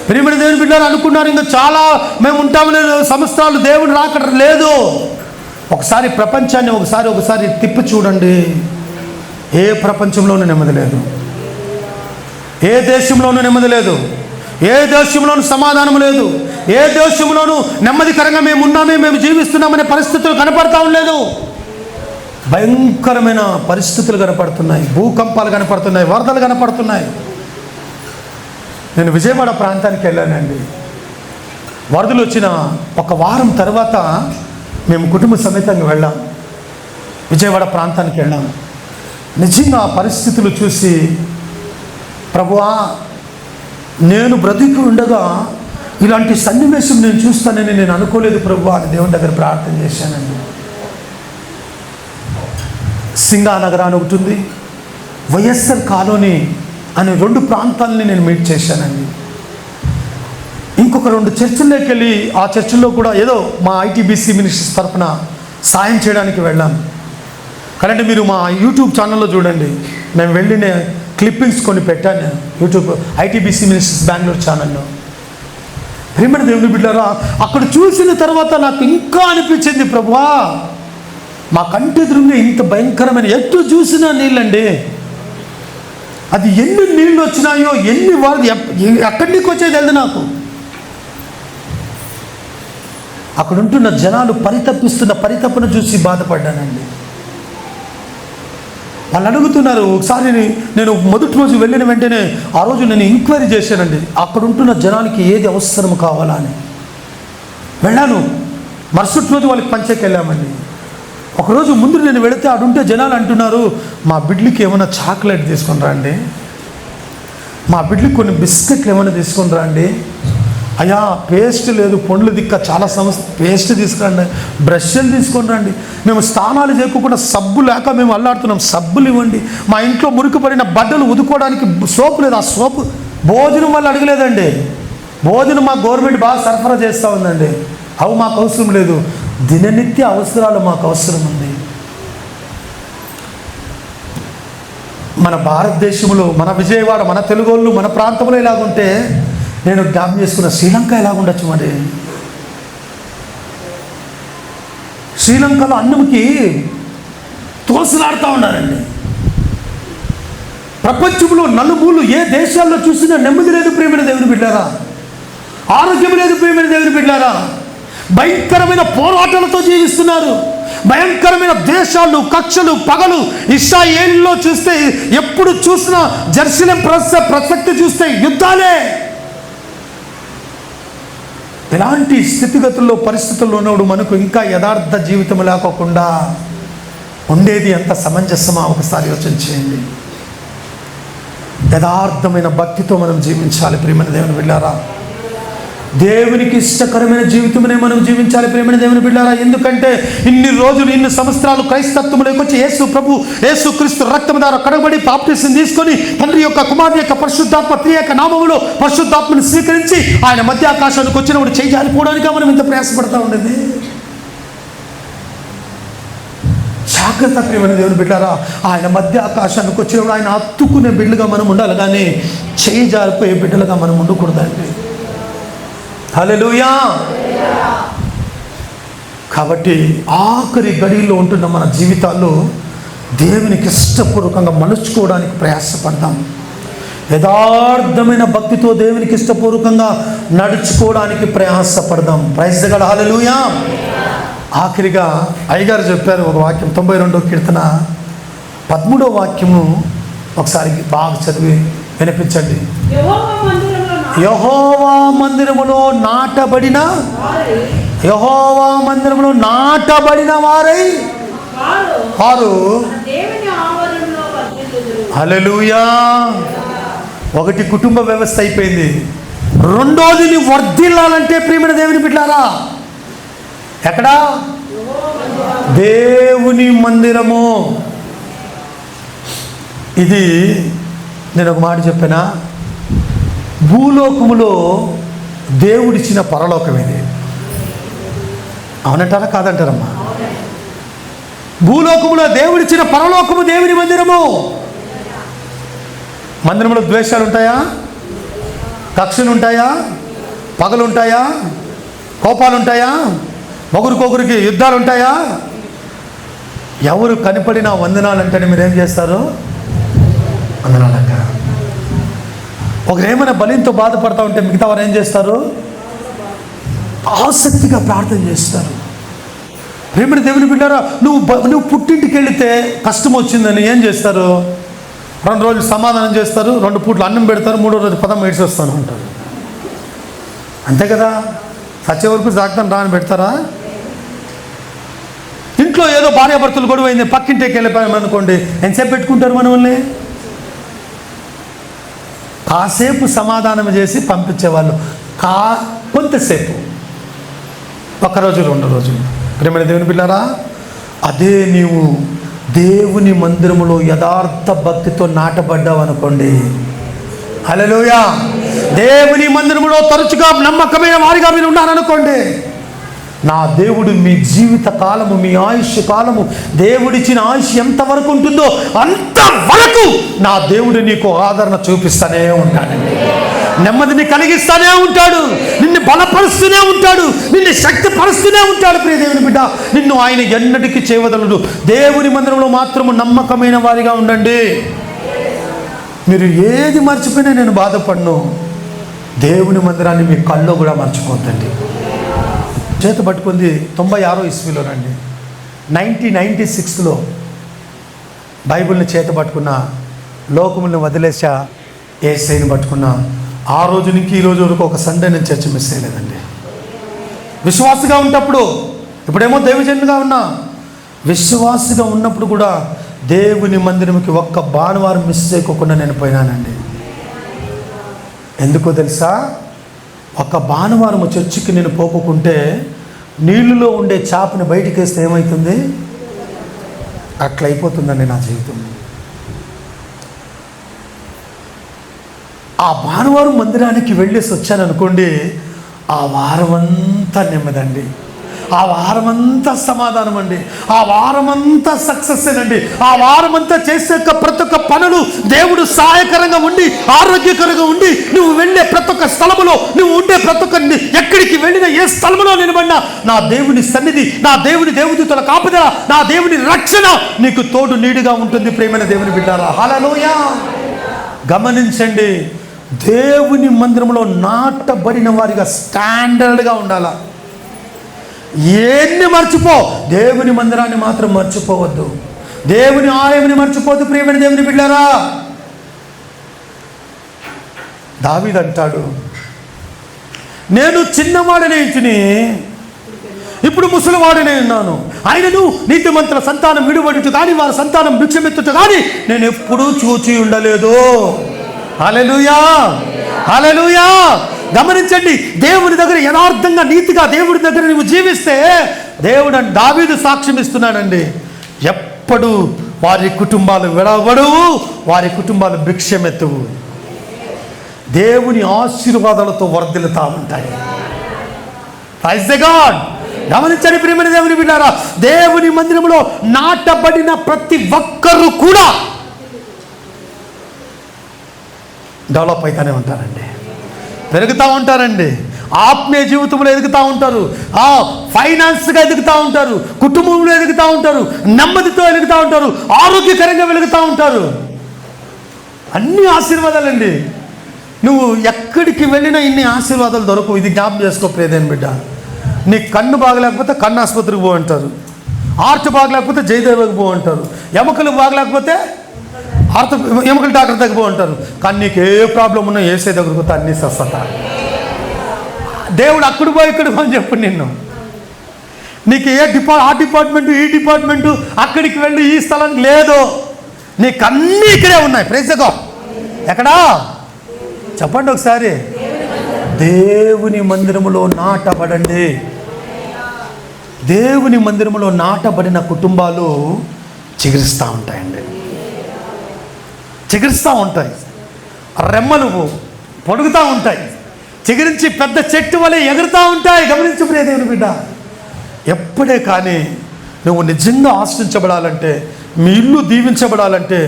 Speaker 1: ప్రియమైన దేవుని బిడ్డలు అనుకున్నారు ఇంకా చాలా మేము ఉంటామనే సంవత్సరాలు, దేవుని రాకడ లేదు. ఒకసారి ప్రపంచాన్ని ఒకసారి తిప్పి చూడండి, ఏ ప్రపంచంలోనూ నెమ్మది లేదు, ఏ దేశంలోనూ నెమ్మది లేదు, ఏ దేశంలోనూ సమాధానం లేదు, ఏ దేశంలోనూ నెమ్మదికరంగా మేము ఉన్నామే, మేము జీవిస్తున్నామనే పరిస్థితులు కనపడతా ఉండలేదు. భయంకరమైన పరిస్థితులు కనపడుతున్నాయి, భూకంపాలు కనపడుతున్నాయి, వరదలు కనపడుతున్నాయి. నేను విజయవాడ ప్రాంతానికి వెళ్ళానండి. వరదలు వచ్చిన ఒక వారం తర్వాత మేము కుటుంబ సమేతంగా వెళ్ళాం, విజయవాడ ప్రాంతానికి వెళ్ళాం. నిజంగా ఆ పరిస్థితులు చూసి, ప్రభువా, నేను బ్రతికి ఉండగా ఇలాంటి సన్నివేశం నేను చూస్తానని నేను అనుకోలేదు ప్రభువా అని దేవుని దగ్గర ప్రార్థన చేశానండి. సింగానగర్ అని ఒకటి ఉంది, వైఎస్ఆర్ కాలనీ అనే 2 ప్రాంతాలని నేను మీట్ చేశానండి. ఇంకొక 2 చర్చిల్లోకి వెళ్ళి ఆ చర్చిల్లో కూడా ఏదో మా ఐటీబీసీ మినిస్ట్రీస్ తరఫున సాయం చేయడానికి వెళ్ళాను. కాబట్టి మీరు మా యూట్యూబ్ ఛానల్లో చూడండి, మేము వెళ్ళిన క్లిప్పింగ్స్ కొన్ని పెట్టాను యూట్యూబ్ ఐటీబీసీ మినిస్ట్రీస్ బెంగళూరు ఛానల్లో. ప్రియమైన దేవుని బిడ్డలారా, అక్కడ చూసిన తర్వాత నాకు ఇంకా అనిపించింది, ప్రభువా, మా కంటి ఎదురుగా ఇంత భయంకరమైన, ఎటు చూసినా నీళ్ళండి. అది ఎన్ని నీళ్ళు వచ్చినాయో, ఎన్ని వారు ఎక్కడి నుంచి వచ్చేది తెలియదు నాకు. అక్కడ ఉంటున్న జనాలు పరితపిస్తున్న పరితపన చూసి బాధపడ్డానండి. వాళ్ళు అడుగుతున్నారు. ఒకసారి నేను మొదటి రోజు వెళ్ళిన వెంటనే ఆ రోజు నేను ఎంక్వైరీ చేశానండి, అక్కడ ఉంటున్న జనానికి ఏది అవసరం కావాలా అని. వెళ్ళాను, మరుసటి రోజు వాళ్ళకి పంచేకి వెళ్ళామండి. ఒకరోజు ముందు నేను వెళితే అడుంటే జనాలు అంటున్నారు, మా బిడ్డలకి ఏమైనా చాక్లెట్ తీసుకొని రండి, మా బిడ్డలకి కొన్ని బిస్కెట్లు ఏమైనా తీసుకొని రండి, అయ్యా పేస్ట్ లేదు, పండ్లు దిక్క చాలా సమస్య, పేస్ట్ తీసుకురండి, బ్రష్లు తీసుకొని రండి, మేము స్నానాలు చేయకుండా సబ్బు లేక మేము అల్లాడుతున్నాం, సబ్బులు ఇవ్వండి, మా ఇంట్లో మురికి పడిన బట్టలు ఉదుకోవడానికి సోపు లేదు, ఆ సోపు భోజనం వల్ల అడగలేదండి. భోజనం మా గవర్నమెంట్ బాగా సరఫరా చేస్తూ ఉందండి, అవి మాకు అవసరం లేదు, దిననిత్య అవసరాలు మాకు అవసరం ఉంది. మన భారతదేశంలో, మన విజయవాడ, మన తెలుగోళ్ళు, మన ప్రాంతంలో ఇలాగుంటే నేను జ్ఞాపకం చేసుకున్న శ్రీలంక ఎలాగుండొచ్చు. మరి శ్రీలంకలో అన్నంకి తోసులాడుతూ ఉన్నారండి. ప్రపంచంలో నలుమూలు ఏ దేశాల్లో చూసినా నెమ్మది లేదు ప్రియమైన దేవుని బిడ్డారా, ఆరోగ్యం లేదు ప్రియమైన దేవుని బిడ్డారా, భయంకరమైన పోరాటాలతో జీవిస్తున్నారు. భయంకరమైన దేశాలు, కక్షలు, పగలు. ఇశ్రాయేలులో చూస్తే ఎప్పుడు చూసినా జెరూసలేం ప్రసక్తి చూస్తే యుద్ధాలే. ఇలాంటి స్థితిగతుల్లో పరిస్థితుల్లో ఉన్నప్పుడు మనకు ఇంకా యథార్థ జీవితం లేకోకుండా ఉండేది ఎంత సమంజసమా ఒకసారి యోచన చేయండి. యథార్థమైన భక్తితో మనం జీవించాలి ప్రియమైన దేవుని బిడ్డారా. దేవునికి ఇష్టకరమైన జీవితమనే మనం జీవించాలి ప్రియమైన దేవుని బిడ్డారా. ఎందుకంటే ఇన్ని రోజులు ఇన్ని సంవత్సరాలు క్రైస్తత్వంలోకి వచ్చి యేసు క్రీస్తు రక్తం ద్వారా కడగబడి బాప్టిజం తీసుకొని తండ్రి యొక్క కుమారుని యొక్క పరిశుద్ధాత్మ త్రియక నామములో పరిశుద్ధాత్మను స్వీకరించి ఆయన మధ్య ఆకాశానికి వచ్చినప్పుడు చేయి జారిపోవడానికి మనం ఇంత ప్రయాసపడతా ఉండేది. జాగ్రత్త ప్రియమైన దేవుని బిడ్డారా. ఆయన మధ్య ఆకాశానికి వచ్చినప్పుడు ఆయన హత్తుకునే బిడ్డలుగా మనం ఉండాలి, కానీ చేయి జారిపోయే బిడ్డలుగా మనం ఉండకూడదండి. హల్లెలూయా. కాబట్టి ఆఖరి గడిలో ఉంటున్న మన జీవితాల్లో దేవునికి ఇష్టపూర్వకంగా మలుచుకోవడానికి ప్రయాసపడదాం. యథార్థమైన భక్తితో దేవునికి ఇష్టపూర్వకంగా నడుచుకోవడానికి ప్రయాసపడదాం. Praise the Lord. హల్లెలూయా. ఆఖరిగా అయ్యగారు చెప్పారు ఒక వాక్యం, 92వ కీర్తన 13వ వాక్యము ఒకసారి బాగా చదివి వినిపించండి. యెహోవా మందిరములో నాటబడిన వారై వారు హల్లెలూయా. ఒకటి కుటుంబ వ్యవస్థ అయిపోయింది. రెండోది నీ వర్ధిల్లాలంటే ప్రియమైన దేవుని బిడ్డలారా ఎక్కడా? దేవుని మందిరము. ఇది నేను ఒక మాట చెప్పానా, భూలోకములో దేవుడిచ్చిన పరలోకం ఇది. అవునంటారా కాదంటారమ్మా? భూలోకములో దేవుడిచ్చిన పరలోకము దేవుని మందిరము. మందిరంలో ద్వేషాలు ఉంటాయా? కక్షలు ఉంటాయా? పగలు ఉంటాయా? కోపాలు ఉంటాయా? ఒకరికొకరికి యుద్ధాలు ఉంటాయా? ఎవరు కనపడినా వందనాలంటే మీరేం చేస్తారు? వందనాలక్క. ఒకరు ఏమైనా బలింతో బాధపడతా ఉంటే మిగతా వారు ఏం చేస్తారు? ఆసక్తిగా ప్రార్థన చేస్తారు. ప్రేమ దేవుని బిడ్డారా, నువ్వు పుట్టింటికి వెళితే కష్టం వచ్చిందని ఏం చేస్తారు? 2 రోజులు సమాధానం చేస్తారు, 2 పూట్లు అన్నం పెడతారు, 3వ రోజు పదం ఏడ్చేస్తాను అంటారు. అంతే కదా? సచ్చే వరకు జాగ్రత్త రాని పెడతారా? ఇంట్లో ఏదో భార్యాభర్తలు గొడవ అయింది, పక్కింటికి వెళ్ళిపోయామనుకోండి, ఎంతసేపు పెట్టుకుంటారు మనల్ని? కాసేపు సమాధానం చేసి పంపించేవాళ్ళు, కొంతసేపు, 1 రోజు 2 రోజులు. ప్రేమైన దేవుని బిడ్డలారా, అదే నీవు దేవుని మందిరములో యథార్థ భక్తితో నాటబడ్డావు అనుకోండి, హల్లెలూయా, దేవుని మందిరములో తరచుగా నమ్మకమైన వారిగా మీరు ఉన్నారనుకోండి, నా దేవుడు మీ జీవిత కాలము, మీ ఆయుష్ కాలము, దేవుడిచ్చిన ఆయుష్ ఎంతవరకు ఉంటుందో అంతవరకు నా దేవుడు నీకు ఆదరణ చూపిస్తూనే ఉంటాడండి. నెమ్మదిని కలిగిస్తూనే ఉంటాడు, నిన్ను బలపరుస్తూనే ఉంటాడు, నిన్ను శక్తిపరుస్తూనే ఉంటాడు. ప్రియ దేవుని బిడ్డ, నిన్ను ఆయన ఎన్నటికీ చేయవదలడు. దేవుని మందిరంలో మాత్రము నమ్మకమైన వారిగా ఉండండి. మీరు ఏది మర్చిపోయినా నేను బాధపడను. దేవుని మందిరాన్ని మీ కల్లో కూడా మర్చిపోద్దండి. చేత పట్టుకుంది 96వ ఇస్వీలోనండి, 1996లో బైబిల్ని చేత పట్టుకున్న, లోకములను వదిలేసా, యేసయ్యని పట్టుకున్న. ఆ రోజు నుంచి ఈ రోజు వరకు ఒక సండే నేను చర్చ మిస్ అయ్యలేదండి. విశ్వాసగా ఉన్నప్పుడు, ఇప్పుడేమో దైవజనుగా ఉన్నా, విశ్వాసగా ఉన్నప్పుడు కూడా దేవుని మందిరంకి ఒక్క భానువారం మిస్ చేయకుండా నేను పోయినానండి. ఎందుకో తెలుసా? ఒక భానువారం చర్చికి నేను పోకుంటే నీళ్ళలో ఉండే చేపని బయటికి వేస్తే ఏమవుతుంది? అట్లా అయిపోతుందండి నా జీవితం. ఆ భానువారం మందిరానికి వెళ్ళేసి వచ్చాను అనుకోండి, ఆ వారం అంతా నెమ్మదండి, ఆ వారం అంతా సమాధానం అండి, ఆ వారం అంతా సక్సెస్ అండి. ఆ వారం అంతా చేసే ప్రతి ఒక్క పనులు దేవుడు సహాయకరంగా ఉండి, ఆరోగ్యకరంగా ఉండి, నువ్వు వెళ్ళే ప్రతి ఒక్క స్థలములో, నువ్వు ఉండే ప్రతి ఒక్క, ఎక్కడికి వెళ్ళినా ఏ స్థలములో నిలబడినా నా దేవుని సన్నిధి, నా దేవుని దేవదూతల కాపుదల, నా దేవుని రక్షణ నీకు తోడు నీడుగా ఉంటుంది. ప్రేమైన దేవుని బిడ్డారా, హల్లెలూయా. గమనించండి, దేవుని మందిరంలో నాటబడిన వారిగా స్టాండర్డ్గా ఉండాలా. ఎన్ని మర్చిపో, దేవుని మందిరాన్ని మాత్రం మర్చిపోవద్దు, దేవుని ఆలయాన్ని మర్చిపోవద్దు. ప్రియమైన దేవుని బిడ్డలారా, దావీదు అంటాడు, నేను చిన్నవాడనే ఇంటిని, ఇప్పుడు ముసలివాడనే ఉన్నాను. ఆయనను నీతిమంతుల సంతానం విడుబడుట కానీ వారి సంతానం భిక్షమెత్తుట కానీ నేను ఎప్పుడూ చూచి ఉండలేదు. హల్లెలూయా, హల్లెలూయా. గమనించండి, దేవుని దగ్గర యథార్థంగా నీతిగా దేవుడి దగ్గర నువ్వు జీవిస్తే దేవుడు దావీదు సాక్ష్యం ఇస్తున్నాడండి, ఎప్పుడు వారి కుటుంబాలు విడవడవు, వారి కుటుంబాలు భిక్షమెత్తువు, దేవుని ఆశీర్వాదాలతో వర్ధిల్లుతా ఉంటాయి. Praise the God. గమనించండి ప్రియమైన దేవుని బిడ్డారా, దేవుని మందిరంలో నాటబడిన ప్రతి ఒక్కరు కూడా డెవలప్ అవుతూనే ఉంటారండి, పెరుగుతూ ఉంటారండి, ఆత్మీయ జీవితంలో ఎదుగుతూ ఉంటారు, ఫైనాన్స్గా ఎదుగుతూ ఉంటారు, కుటుంబంలో ఎదుగుతూ ఉంటారు, నెమ్మదితో ఎదుగుతూ ఉంటారు, ఆరోగ్యకరంగా వెలుగుతూ ఉంటారు. అన్ని ఆశీర్వాదాలండి. నువ్వు ఎక్కడికి వెళ్ళినా ఇన్ని ఆశీర్వాదాలు దొరకవు. ఇది జ్ఞాపకం చేసుకోలేదేం బిడ్డ. నీ కన్ను బాగలేకపోతే కన్ను ఆసుపత్రికి పో అంటారు, హార్ట్ బాగలేకపోతే జయదేవకి పో అంటారు, ఎముకలు బాగలేకపోతే ఎముకల డాక్టర్ దగ్గర పో అంటారు. కానీ నీకు ఏ ప్రాబ్లం ఉన్నా ఏసే దగ్గరకు పోతే అన్నీ స్వస్థత. దేవుడు అక్కడ పోయి ఇక్కడ అని చెప్పు నిన్ను. నీకు ఆ డిపార్ట్మెంటు ఈ డిపార్ట్మెంటు అక్కడికి వెళ్ళి ఈ స్థలం లేదు, నీకు అన్నీ ఇక్కడే ఉన్నాయి. Praise God. ఎక్కడా చెప్పండి ఒకసారి. దేవుని మందిరములో నాటబడండి. దేవుని మందిరములో నాటబడిన కుటుంబాలు చిగురిస్తూ ఉంటాయండి, చిగురిస్తూ ఉంటాయి, రెమ్మలు పొడుగుతూ ఉంటాయి, చిగురించి పెద్ద చెట్టు వలె ఎగురుతూ ఉంటాయి. గమనించు ప్రియ దేవుని బిడ్డ, ఎప్పుడే కానీ నువ్వు నిజంగా ఆశ్రయించబడాలంటే, మీ ఇల్లు దీవించబడాలంటే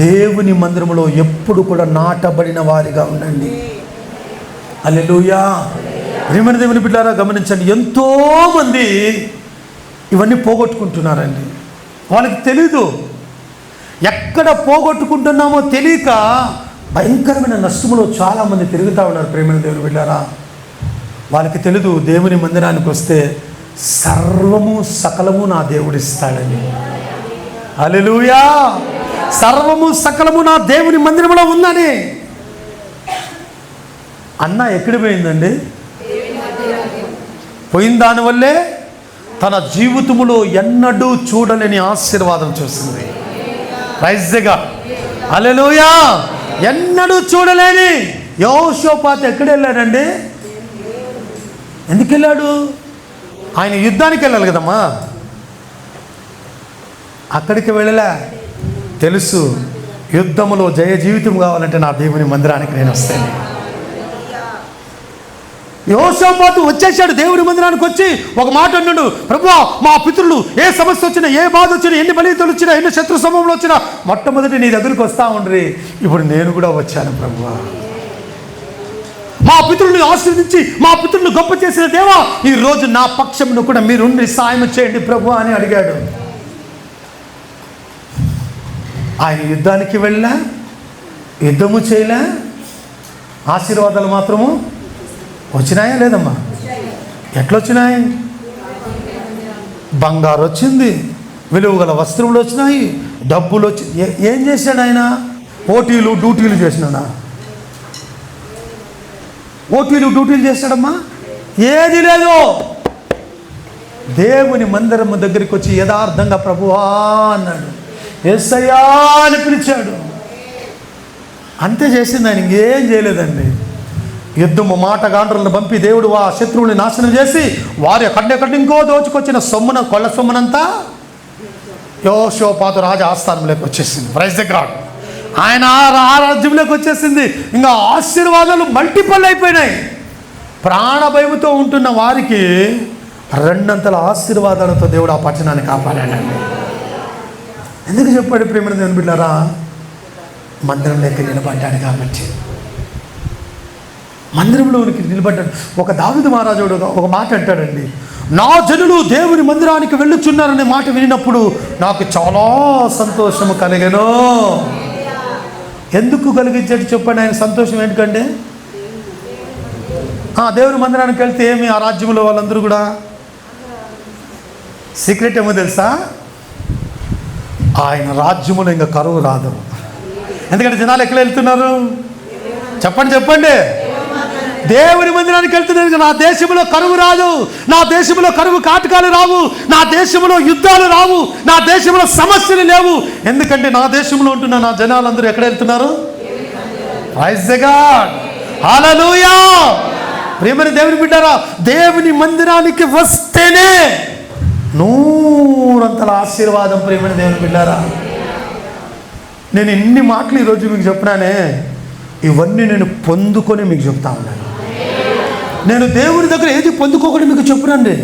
Speaker 1: దేవుని మందిరంలో ఎప్పుడు కూడా నాటబడిన వారిగా ఉండండి. హల్లెలూయా. ప్రియమైన దేవుని బిడ్డారా, గమనించండి, ఎంతోమంది ఇవన్నీ పోగొట్టుకుంటున్నారండి. వాళ్ళకి తెలీదు, ఎక్కడ పోగొట్టుకుంటున్నామో తెలియక భయంకరమైన నష్టములో చాలామంది తిరుగుతూ ఉన్నారు. ప్రియమైన దేవుని బిడ్డారా, వాళ్ళకి తెలీదు దేవుని మందిరానికి వస్తే సర్వము సకలము నా దేవుడిస్తాడని. హల్లెలూయా. సర్వము సకలము నా దేవుని మందిరంలో ఉందని. అన్న ఎక్కడ పోయిందండి? పోయిన దానివల్లే తన జీవితంలో ఎన్నడూ చూడలేని ఆశీర్వాదం చూసింది. Praise the God. హల్లెలూయా. ఎన్నడూ చూడలేని యెహోషాపాతు ఎక్కడ వెళ్ళాడండి? ఎందుకు వెళ్ళాడు? ఆయన యుద్ధానికి వెళ్ళాలి కదమ్మా, అక్కడికి వెళ్ళలే. తెలుసు, యుద్ధములో జయ జీవితం కావాలంటే నా దేవుని మందిరానికి నేను వస్తాను. యెహోషాపాతు వచ్చేసాడు దేవుని మందిరానికి. వచ్చి ఒక మాట అన్నాడు, ప్రభువా, మా పితరులు ఏ సమస్య వచ్చినా, ఏ బాధ వచ్చినా, ఎన్ని బలితలు వచ్చినా, ఎన్ని శత్రు సమయంలో వచ్చినా మొట్టమొదటి నీ దగ్గరికి వస్తా ఉండ్రి. ఇప్పుడు నేను కూడా వచ్చాను ప్రభువా. మా పితరులను ఆశీర్వదించి మా పితరులను గొప్ప చేసిన దేవా, ఈ రోజు నా పక్షంను కూడా మీరుండి సాయం చేయండి ప్రభువా అని అడిగాడు. ఆయన యుద్ధానికి వెళ్ళా, యుద్ధము చేయలే, ఆశీర్వాదాలు మాత్రము వచ్చినాయా లేదమ్మా? ఎట్లొచ్చినాయి? బంగారు వచ్చింది, విలువగల వస్త్రములు వచ్చినాయి, డబ్బులు వచ్చి. ఏం చేశాడు ఆయన? ఓటీలు డ్యూటీలు చేసినాడా? ఓటీలు డ్యూటీలు చేశాడమ్మా? ఏది లేదు. దేవుని మందిరము దగ్గరికి వచ్చి యథార్థంగా ప్రభువా అన్నాడు, యేసయ్యా అని పిలిచాడు. అంతే చేసింది ఆయన, ఇంకేం చేయలేదండి. యుద్ధము మాటగాండ్రులను పంపి దేవుడు ఆ శత్రువుని నాశనం చేసి వారి ఎక్కడెక్కడ ఇంకో దోచుకొచ్చిన సొమ్మున కొల్ల సొమ్మునంతా యెహోషాపాతు రాజు ఆస్థానంలోకి వచ్చేసింది. Praise the God. ఆయన ఆ రాజ్యంలోకి వచ్చేసింది. ఇంకా ఆశీర్వాదాలు మల్టిపుల్ అయిపోయినాయి. ప్రాణ భయముతో ఉంటున్న వారికి రెండంతల ఆశీర్వాదాలతో దేవుడు ఆ పట్టణాన్ని కాపాడాడండి. ఎందుకు చెప్పాడు ప్రియమైన దేవుని బిడ్డలారా? మందిరంలోకి నిలబడ్డాడు కాబట్టి. మందిరంలోనికి నిలబడ్డాడు. ఒక దావీదు మహారాజు ఒక మాట అంటాడండి, నా జనులు దేవుని మందిరానికి వెళ్ళుచున్నారనే మాట వినినప్పుడు నాకు చాలా సంతోషము కలిగెను. ఎందుకు కలిగించాడు చెప్పండి? ఆయన సంతోషం ఏంటంటే, దేవుని మందిరానికి వెళ్తే ఏమి ఆ రాజ్యంలో వాళ్ళందరూ కూడా సీక్రెట్ ఏమో తెలుసా? ఆయన రాజ్యములో ఇంకా కరువు రాదు. ఎందుకంటే జనాలు ఎక్కడ వెళ్తున్నారు చెప్పండి? దేవుని మందిరానికి వెళ్తున్నాను, నా దేశంలో కరువు రాదు, నా దేశంలో కరువు కాటకాలు రావు, నా దేశంలో యుద్ధాలు రావు, నా దేశంలో సమస్యలు లేవు. ఎందుకంటే నా దేశంలో ఉంటున్న నా జనాలందరూ ఎక్కడ వెళ్తున్నారు? ప్రైజ్ ది గాడ్, హల్లెలూయా. ప్రియమైన దేవుని బిడ్డారా, దేవుని మందిరానికి వస్తేనే నూరంతల ఆశీర్వాదం. ప్రియమైన దేవుని బిడ్డారా, నేను ఎన్ని మాటలు ఈరోజు మీకు చెప్పినానే, ఇవన్నీ నేను పొందుకొని మీకు చెప్తా ఉన్నాను. నేను దేవుని దగ్గర ఏది పొందుకోకుండా మీకు చెప్పునండి,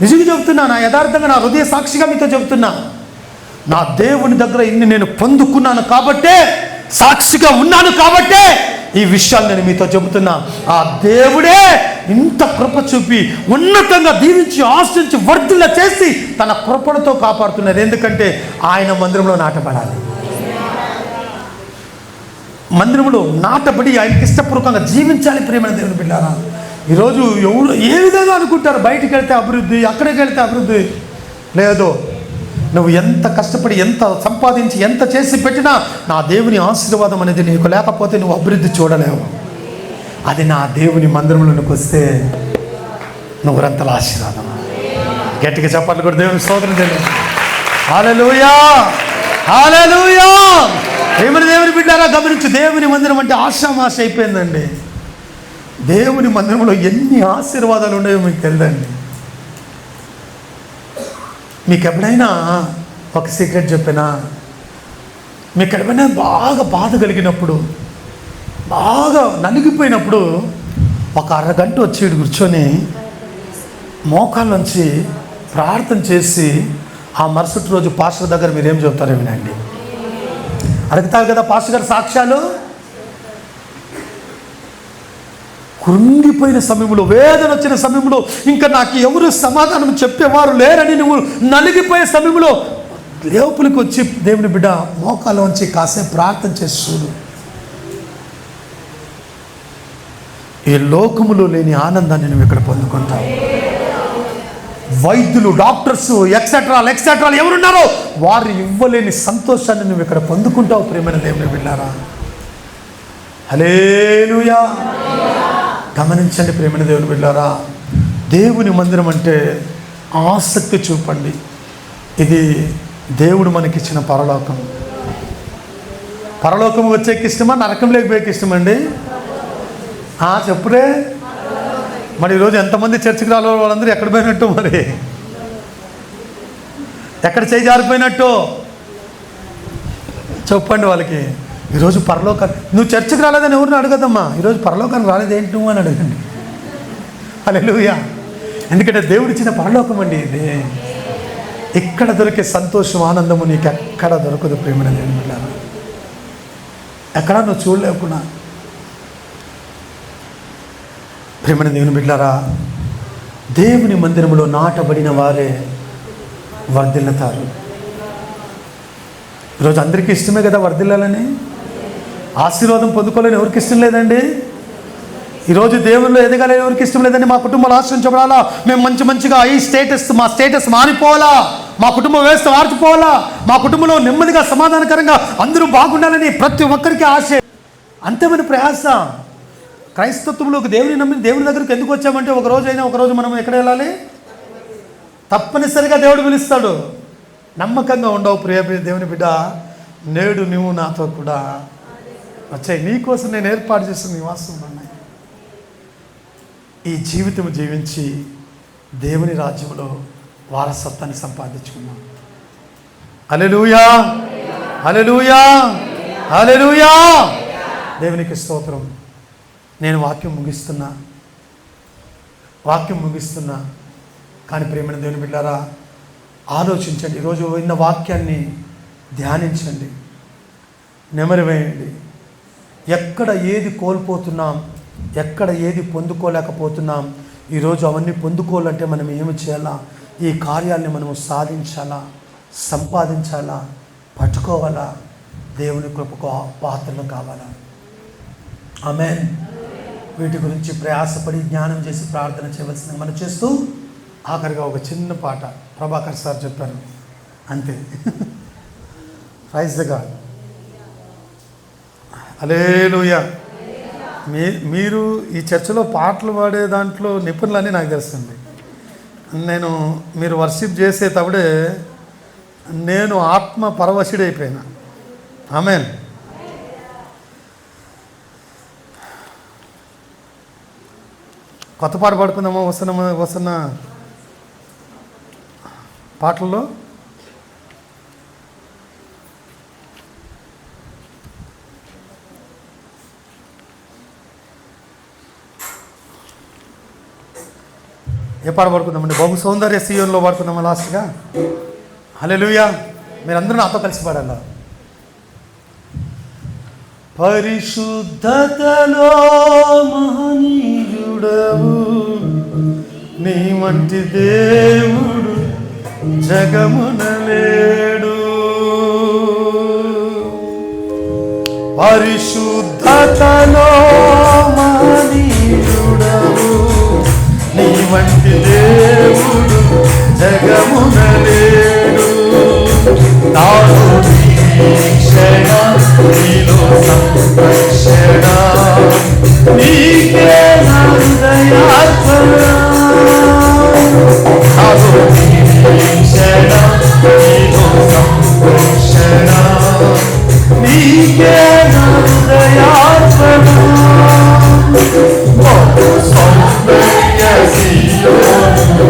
Speaker 1: నిజంగా చెప్తున్నా, నా యథార్థంగా నా హృదయ సాక్షిగా మీతో చెప్తున్నా. నా దేవుని దగ్గర ఇన్ని నేను పొందుకున్నాను కాబట్టే, సాక్షిగా ఉన్నాను కాబట్టే ఈ విషయాలు నేను మీతో చెబుతున్నా. ఆ దేవుడే ఇంత కృప చూపి ఉన్నతంగా దీవించి ఆశ్రయించి వర్ధిల్ల చేసి తన కృపలతో కాపాడుతున్నారు. ఎందుకంటే ఆయన మందిరంలో నాటబడాలి, మందిరంలో నాటబడి ఆయనకి ఇష్టపూర్వకంగా జీవించాలి. ప్రియమైన దేవుని బిడ్డారా, ఈరోజు ఎవరు ఏ విధంగా అనుకుంటారు, బయటికి వెళ్తే అభివృద్ధి, అక్కడికి వెళ్తే అభివృద్ధి లేదు. నువ్వు ఎంత కష్టపడి, ఎంత సంపాదించి, ఎంత చేసి పెట్టినా నా దేవుని ఆశీర్వాదం అనేది నీకు లేకపోతే నువ్వు అభివృద్ధి చూడలేవు. అది నా దేవుని మందిరంలోనికి వస్తే నూరంతల ఆశీర్వాదం. గట్టిగా చెప్పాలి కూడా దేవుని స్తోత్రం చేయండి. హల్లెలూయా, హల్లెలూయా. దేవుని బిడ్డారా, గమనించు, దేవుని మందిరం అంటే ఆశామాష అయిపోయిందండి. దేవుని మందిరంలో ఎన్ని ఆశీర్వాదాలు ఉన్నాయో మీకు తెలియదండి. మీకు ఎప్పుడైనా ఒక సీక్రెట్ చెప్పినా, మీకు ఎప్పుడైనా బాగా బాధ కలిగినప్పుడు, బాగా నలిగిపోయినప్పుడు ఒక అరగంట వచ్చి ఇటు కూర్చొని మోకాళ్ళ నుంచి ప్రార్థన చేసి ఆ మరుసటి రోజు పాస్టర్ దగ్గర మీరేం చెప్తారో వినండి. అడుగుతారు కదా పాస్టర్ గారు సాక్ష్యాలు. కృంగిపోయిన సమయంలో, వేదన వచ్చిన సమయంలో, ఇంకా నాకు ఎవరు సమాధానం చెప్పేవారు లేరని నువ్వు నలిగిపోయే సమయంలో లోపలికి వచ్చి దేవుని బిడ్డ మోకాళ్ళ ఉంచి కాసేపు ప్రార్థన చేసి చూడు. ఈ లోకములో లేని ఆనందాన్ని నువ్వు ఇక్కడ పొందుకుంటావు. వైద్యులు, డాక్టర్స్, ఎక్సెట్రా ఎవరున్నారో వారు ఇవ్వలేని సంతోషాన్ని నువ్వు ఇక్కడ పొందుకుంటావు. ప్రియమైన దేవుని బిడ్డారా, హల్లెలూయా. గమనించండి ప్రియమైన దేవుని బిడ్డారా, దేవుని మందిరం అంటే ఆసక్తి చూపండి. ఇది దేవుడు మనకిచ్చిన పరలోకం. పరలోకం వచ్చేకి ఇష్టమా, నరకం లేకపోయేకి ఇష్టమండి? చెప్పురే. మరి ఈరోజు ఎంతమంది చర్చికి రాలో వాళ్ళందరూ ఎక్కడ పోయినట్టు, మరి ఎక్కడ చేయి జారిపోయినట్టు చెప్పండి వాళ్ళకి. ఈరోజు పరలోకాన్ని, నువ్వు చర్చికి రాలేదని ఎవరిని అడగదమ్మా, ఈరోజు పరలోకానికి రాలేదు ఏంటి నువ్వు అని అడగండి. హల్లెలూయా. ఎందుకంటే దేవుడిచ్చిన పరలోకం అండి ఇది. ఇక్కడ దొరికే సంతోషం, ఆనందము నీకు ఎక్కడ దొరకదు. ప్రేమైన దేవుని బిడ్డలారా, ఎక్కడా నువ్వు చూడలేకున్నా. ప్రేమైన దేవుని బిడ్డలారా, దేవుని మందిరంలో నాటబడిన వారే వర్ధిల్లుతారు. ఈరోజు అందరికీ ఇష్టమే కదా వర్ధిల్లాలని. ఆశీర్వాదం పొందుకోవాలని ఎవరికి ఇష్టం లేదండి? ఈరోజు దేవుళ్ళు ఎదగాలని ఎవరికి ఇష్టం లేదండి? మా కుటుంబాలు ఆశ్రయించబడాలా, మేము మంచిగా ఈ మా స్టేటస్ మారిపోవాలా, మా కుటుంబం వ్యవస్థ మార్చిపోవాలా, మా కుటుంబంలో నెమ్మదిగా సమాధానకరంగా అందరూ బాగుండాలని ప్రతి ఒక్కరికి ఆశ. అంతేమైన ప్రయాస. క్రైస్తత్వంలోకి దేవుని నమ్మి దేవుని దగ్గరికి ఎందుకు వచ్చామంటే, ఒక రోజు మనం ఎక్కడ వెళ్ళాలి? తప్పనిసరిగా దేవుడు పిలుస్తాడు. నమ్మకంగా ఉండవు ప్రియ దేవుని బిడ్డ. నేడు నువ్వు నాతో కూడా వచ్చాయి, నీకోసం నేను ఏర్పాటు చేసిన నివాసం ఉన్నాయి. ఈ జీవితం జీవించి దేవుని రాజ్యంలో వారసత్వాన్ని సంపాదించుకున్నాం. హల్లెలూయా, హల్లెలూయా, హల్లెలూయా. దేవునికి స్తోత్రం. నేను వాక్యం ముగిస్తున్నా కానీ ప్రియమైన దేవుని బిడ్డలారా, ఆలోచించండి. ఈరోజు విన్న వాక్యాన్ని ధ్యానించండి, నెమరు వేయండి. ఎక్కడ ఏది కోల్పోతున్నాం, ఎక్కడ ఏది పొందుకోలేకపోతున్నాం, ఈరోజు అవన్నీ పొందుకోవాలంటే మనం ఏమి చేయాలా? ఈ కార్యాలని మనము సాధించాలా, సంపాదించాలా, పట్టుకోవాలా, దేవుని కృపకు పాత్రలు కావాలా. ఆమేన్. వీటి గురించి ప్రయాసపడి జ్ఞానం చేసి ప్రార్థన చేయవలసింది మనం చేస్తూ, ఆఖరిగా ఒక చిన్న పాట ప్రభాకర్ సార్ చెప్పారు, అంతే. Praise the God. హల్లెలూయా. మీరు ఈ చర్చలో పాటలు పాడే దాంట్లో నిపుణులని నాకు తెలుస్తుంది. మీరు వర్షిప్ చేసేటప్పుడే నేను ఆత్మ పరవశుడైపోయినా. ఆమేన్. కొత్త పాట పాడుకుందామా? వస్తున్న పాటల్లో ఏ పాట పాడుకుందామండి? బహు సౌందర్య సీయోన్లో పాడుకుందామా లాస్ట్గా? హల్లెలూయా. మీరందరూ నాతో కలిసి పాడాలా? పరిశుద్ధతలో మహనీయుడవు, నీ వంటి దేవుడు జగమున లేడు. పరిశుద్ధతలో మహనీయుడవు, నీ వంటి దేవుడు జగమున లేడు. నాలో నిరీక్షణ, నీలో సంరక్షణ, నీకే నా హృదయార్పణ. నాలో నిరీక్షణ, నీలో సంరక్షణ, నీకే నా హృదయార్పణ. సౌందర్య సీయోను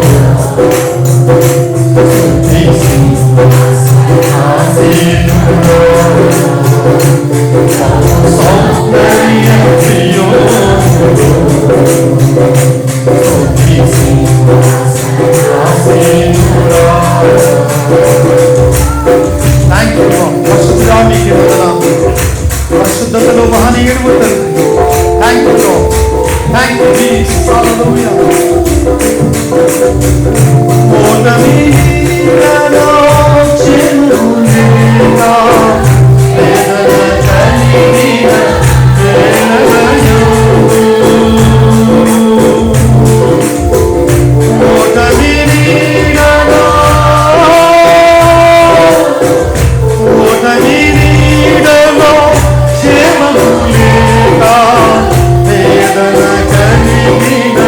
Speaker 1: పరిశుద్ధతలో మహనీయుడు. Thank you Lord. Thank you Jesus. Hallelujah. మోనమీరలో చెలులేగా వేదన కలిగిన వేళలయో, మోనమీరలో క్షేమములేగా వేదన కలిగిన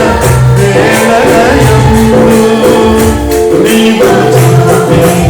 Speaker 1: వేళలయందు నీవు చూపించిన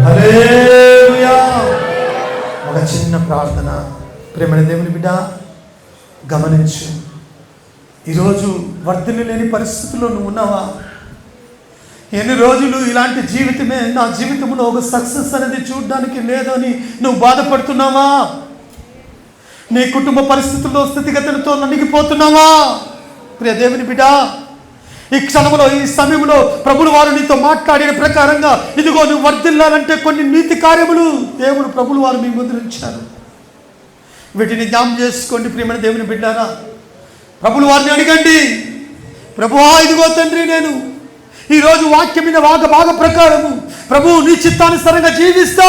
Speaker 1: హల్లెలూయా. ఒక చిన్న ప్రార్థన. ప్రేమైన దేవుని బిడ్డ గమనించు. ఈరోజు వర్ధిల్లు లేని పరిస్థితుల్లో నువ్వు ఉన్నావా? ఎన్ని రోజులు ఇలాంటి జీవితమే, నా జీవితంలో ఒక సక్సెస్ అనేది చూడడానికి లేదని నువ్వు బాధపడుతున్నావా? నీ కుటుంబ పరిస్థితుల్లో స్థితిగతులతో నలిగిపోతున్నావా? ప్రియ దేవుని బిడ్డ, ఈ క్షణంలో, ఈ సమయంలో ప్రభులు వారు నీతో మాట్లాడిన ప్రకారంగా ఇదిగో నువ్వు వర్ధిల్లాలంటే కొన్ని నీతి కార్యములు దేవుడు ప్రభులు వారు మీ ముందు ఉంచారు. వీటిని జ్ఞాపకం చేసుకోండి. ప్రియమైన దేవుని బిడ్డారా, ప్రభులు వారిని అడగండి. ప్రభువా, ఇదిగో తండ్రి, నేను ఈరోజు వాక్యం మీద భాగ ప్రకారము ప్రభు నీ చిత్తానుసారంగా జీవిస్తా,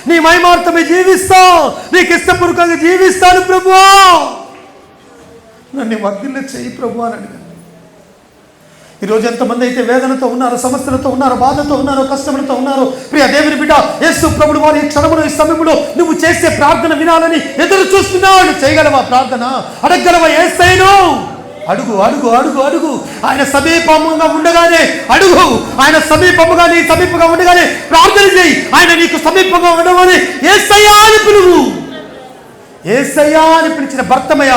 Speaker 1: నీ మహిమార్థమే జీవిస్తా, నీకు ఇష్టపూర్వకంగా జీవిస్తాను ప్రభువా, నన్ను వర్ధిల్ల చేయి ప్రభు అని అడగండి. ఈరోజు ఎంతమంది అయితే వేదనతో ఉన్నారో, సమస్యలతో ఉన్నారో, బాధతో ఉన్నారో, కష్టములతో ఉన్నారో, ప్రియ దేవుని బిడ్డ, యేసు ప్రభుడు వారు ఈ క్షణంలో, ఈ సమయంలో నువ్వు చేసే ప్రార్థన వినాలని ఎదురు చూస్తున్నాడు. చేయగలవా ప్రార్థన? అడగగలవా యేసయ్యను? అడుగు అడుగు అడుగు అడుగు. ఆయన సమీపంగా ఉండగానే అడుగు. ఆయన సమీపముగా, నీ సమీపంగా ఉండగానే ప్రార్థన చేయి. ఆయన నీకు సమీపంగా ఉండగానే యేసయ్యా అని పిలువు. యేసయ్యా అని పిలిచిన భర్తమయ్య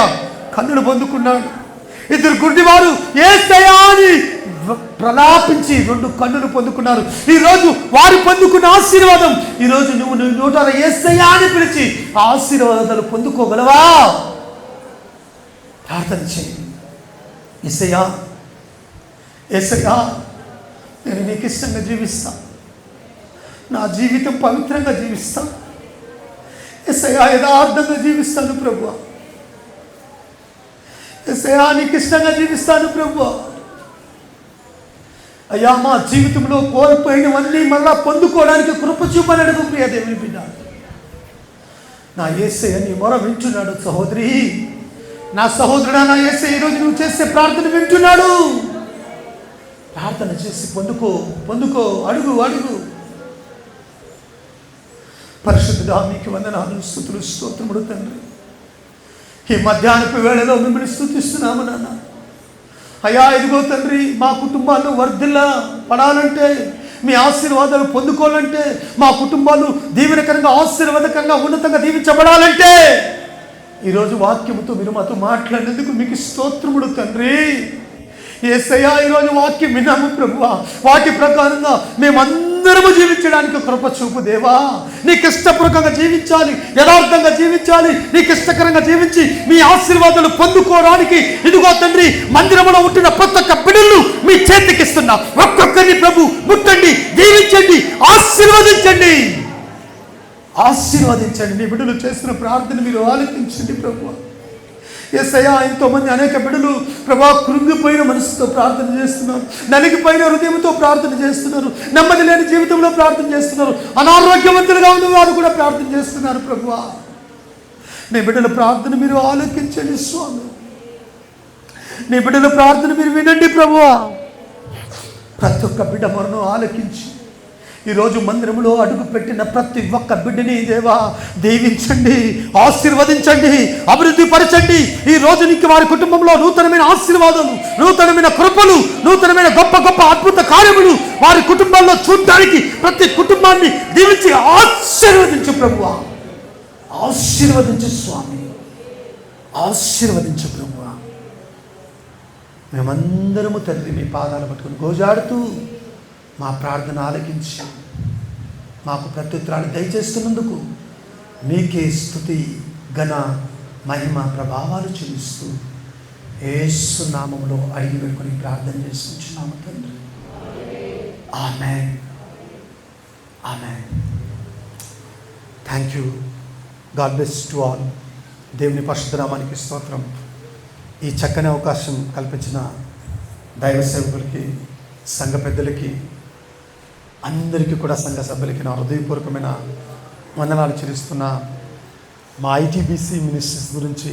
Speaker 1: కన్నులు పొందుకున్నాడు. ఇద్దరు గుడ్డివారు యేసయ్యా అని ప్రలాపించి 2 కన్నులు పొందుకున్నారు. ఈరోజు వారు పొందుకున్న ఆశీర్వాదం ఈరోజు నువ్వు నోటార యేసయ్యా అని పిలిచి ఆశీర్వాదాలు పొందుకోగలవా? ప్రార్థన చేయి. యేసయ్యా, యేసయ్యా, నేను నీకు ఇష్టంగా జీవిస్తా, నా జీవితం పవిత్రంగా జీవిస్తా, యేసయ్యా యథార్థంగా జీవిస్తాను ప్రభువా, యేసయ్యా నీకు ఇష్టంగా జీవిస్తాను ప్రభువా. అయ్యా, మా జీవితంలో కోల్పోయినవన్నీ మళ్ళా పొందుకోవడానికి కృప చూపని అడుగు ప్రియ దేవుని బిడ్డ. నా యేసయ్య నీ మొర వింటున్నాడు సహోదరి, నా సహోదరుడా, నా యేసయ్య ఈరోజు నువ్వు చేసే ప్రార్థన వింటున్నాడు. ప్రార్థన చేసి పొందుకో, అడుగు అడుగు. పరిశుద్ధుడా, మీకు వందనాలు, స్తుతులు, స్తోత్రములు తండ్రి. ఈ మధ్యాహ్నపు వేళలో మిమ్మల్ని స్తుతిస్తున్నాము నాన్న. అయ్యా, ఇదిగో తండ్రి, మా కుటుంబాలు వర్ధిల్ల పడాలంటే, మీ ఆశీర్వాదాలు పొందుకోవాలంటే, మా కుటుంబాలు దీవెనకరంగా, ఆశీర్వాదకరంగా, ఉన్నతంగా దీవించబడాలంటే ఈరోజు వాక్యముతో మీరు మాతో మాట్లాడినందుకు మీకు స్తోత్రములు తండ్రి. యేసయ్యా, ఈరోజు వాక్యం విన్నాము ప్రభువా, వాటి ప్రకారంగా మేమందరము జీవించడానికి కృప చూపు దేవా. నీకు ఇష్టపూర్వకంగా జీవించాలి, యథార్థంగా జీవించాలి, నీకు ఇష్టకరంగా జీవించి మీ ఆశీర్వాదాలు పొందుకోవడానికి ఇదిగో తండ్రి, మందిరంలో ఉంటున్న ప్రతి ఒక్క బిడ్డలు మీ చేతికి ఇస్తున్నా. ఒక్కొక్కరిని ప్రభు ముట్టండి, దీవించండి, ఆశీర్వదించండి, ఆశీర్వదించండి. నీ బిడ్డలు చేస్తున్న ప్రార్థన మీరు ఆలకించండి ప్రభు. యేసయ్యా, ఎంతోమంది అనేక బిడ్డలు ప్రభా కృంగిపోయిన మనసుతో ప్రార్థన చేస్తున్నారు, నలిగిపోయిన హృదయంతో ప్రార్థన చేస్తున్నారు, నెమ్మది లేని జీవితంలో ప్రార్థన చేస్తున్నారు, అనారోగ్యవంతులుగా ఉన్న వారు కూడా ప్రార్థన చేస్తున్నారు ప్రభువా. నీ బిడ్డల ప్రార్థన మీరు ఆలకించండి స్వామి, నీ బిడ్డల ప్రార్థన మీరు వినండి ప్రభువా. ప్రతి ఒక్క బిడ్డ మరణం ఆలకించి ఈరోజు మందిరంలో అడుగు పెట్టిన ప్రతి ఒక్క బిడ్డని దేవా దీవించండి, ఆశీర్వదించండి, అభివృద్ధి పరచండి. ఈ రోజు నీకు వారి కుటుంబంలో నూతనమైన ఆశీర్వాదాలు, నూతనమైన కృపలు, నూతనమైన గొప్ప గొప్ప అద్భుత కార్యములు వారి కుటుంబాల్లో చూడడానికి ప్రతి కుటుంబాన్ని దీవించి ఆశీర్వదించు ప్రభువా. ఆశీర్వదించు స్వామి, ఆశీర్వదించు ప్రభువా. మేమందరము తండ్రి మీ పాదాలు పట్టుకుని గోజాడుతూ మా ప్రార్థన ఆలకించి మాకు ప్రత్యుత్తరాలు దయచేస్తున్నందుకు మీకే స్తుతి, ఘన, మహిమ, ప్రభావాలు చెల్లిస్తూ యేసు నామములో అడిగి వేడుకొని ప్రార్థన చేసుకుంటున్నాము తండ్రి. Amen, amen. Thank you. God bless to all. దేవుని పరిశుద్ధ నామానికి స్తోత్రం. ఈ చక్కని అవకాశం కల్పించిన దైవ సేవకులకి, సంఘ పెద్దలకి, అందరికీ కూడా సంఘ సభ్యులకి నా హృదయపూర్వకమైన వందనాలు చెల్లిస్తున్నా. మా ఐటీబీసీ మినిస్ట్రీస్ గురించి,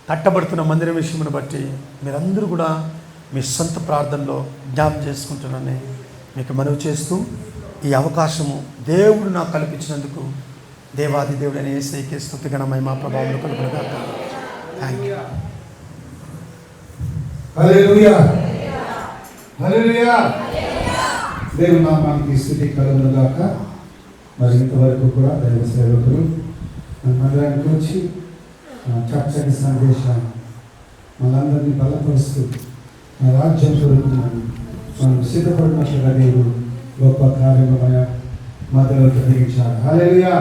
Speaker 1: కట్టబడుతున్న మందిరం విషయమును బట్టి మీరందరూ కూడా మీ సొంత ప్రార్థనలో జ్ఞాపకం చేసుకుంటున్నానని మీకు మనవి చేస్తూ, ఈ అవకాశము దేవుడు నాకు కల్పించినందుకు దేవాది దేవుడైన యేసయ్యకే స్తుతి, ఘన, మహిమ, ప్రభావములు కలుగునుగాక. Thank you.
Speaker 3: Hallelujah, hallelujah. దేవుని నామానికి స్తుతి కలుగును గాక. మరి ఇంతవరకు కూడా దైవ సేవకులు మన మందిరానికి వచ్చి చక్కటి సందేశాన్ని మనందరినీ బలపరుస్తూ మన రాజ్యం కొరకు మనం సిద్ధపడినట్లుగా దేవుడు గొప్ప కార్యము మన మధ్యలో జరిగించారు. హల్లెలూయా.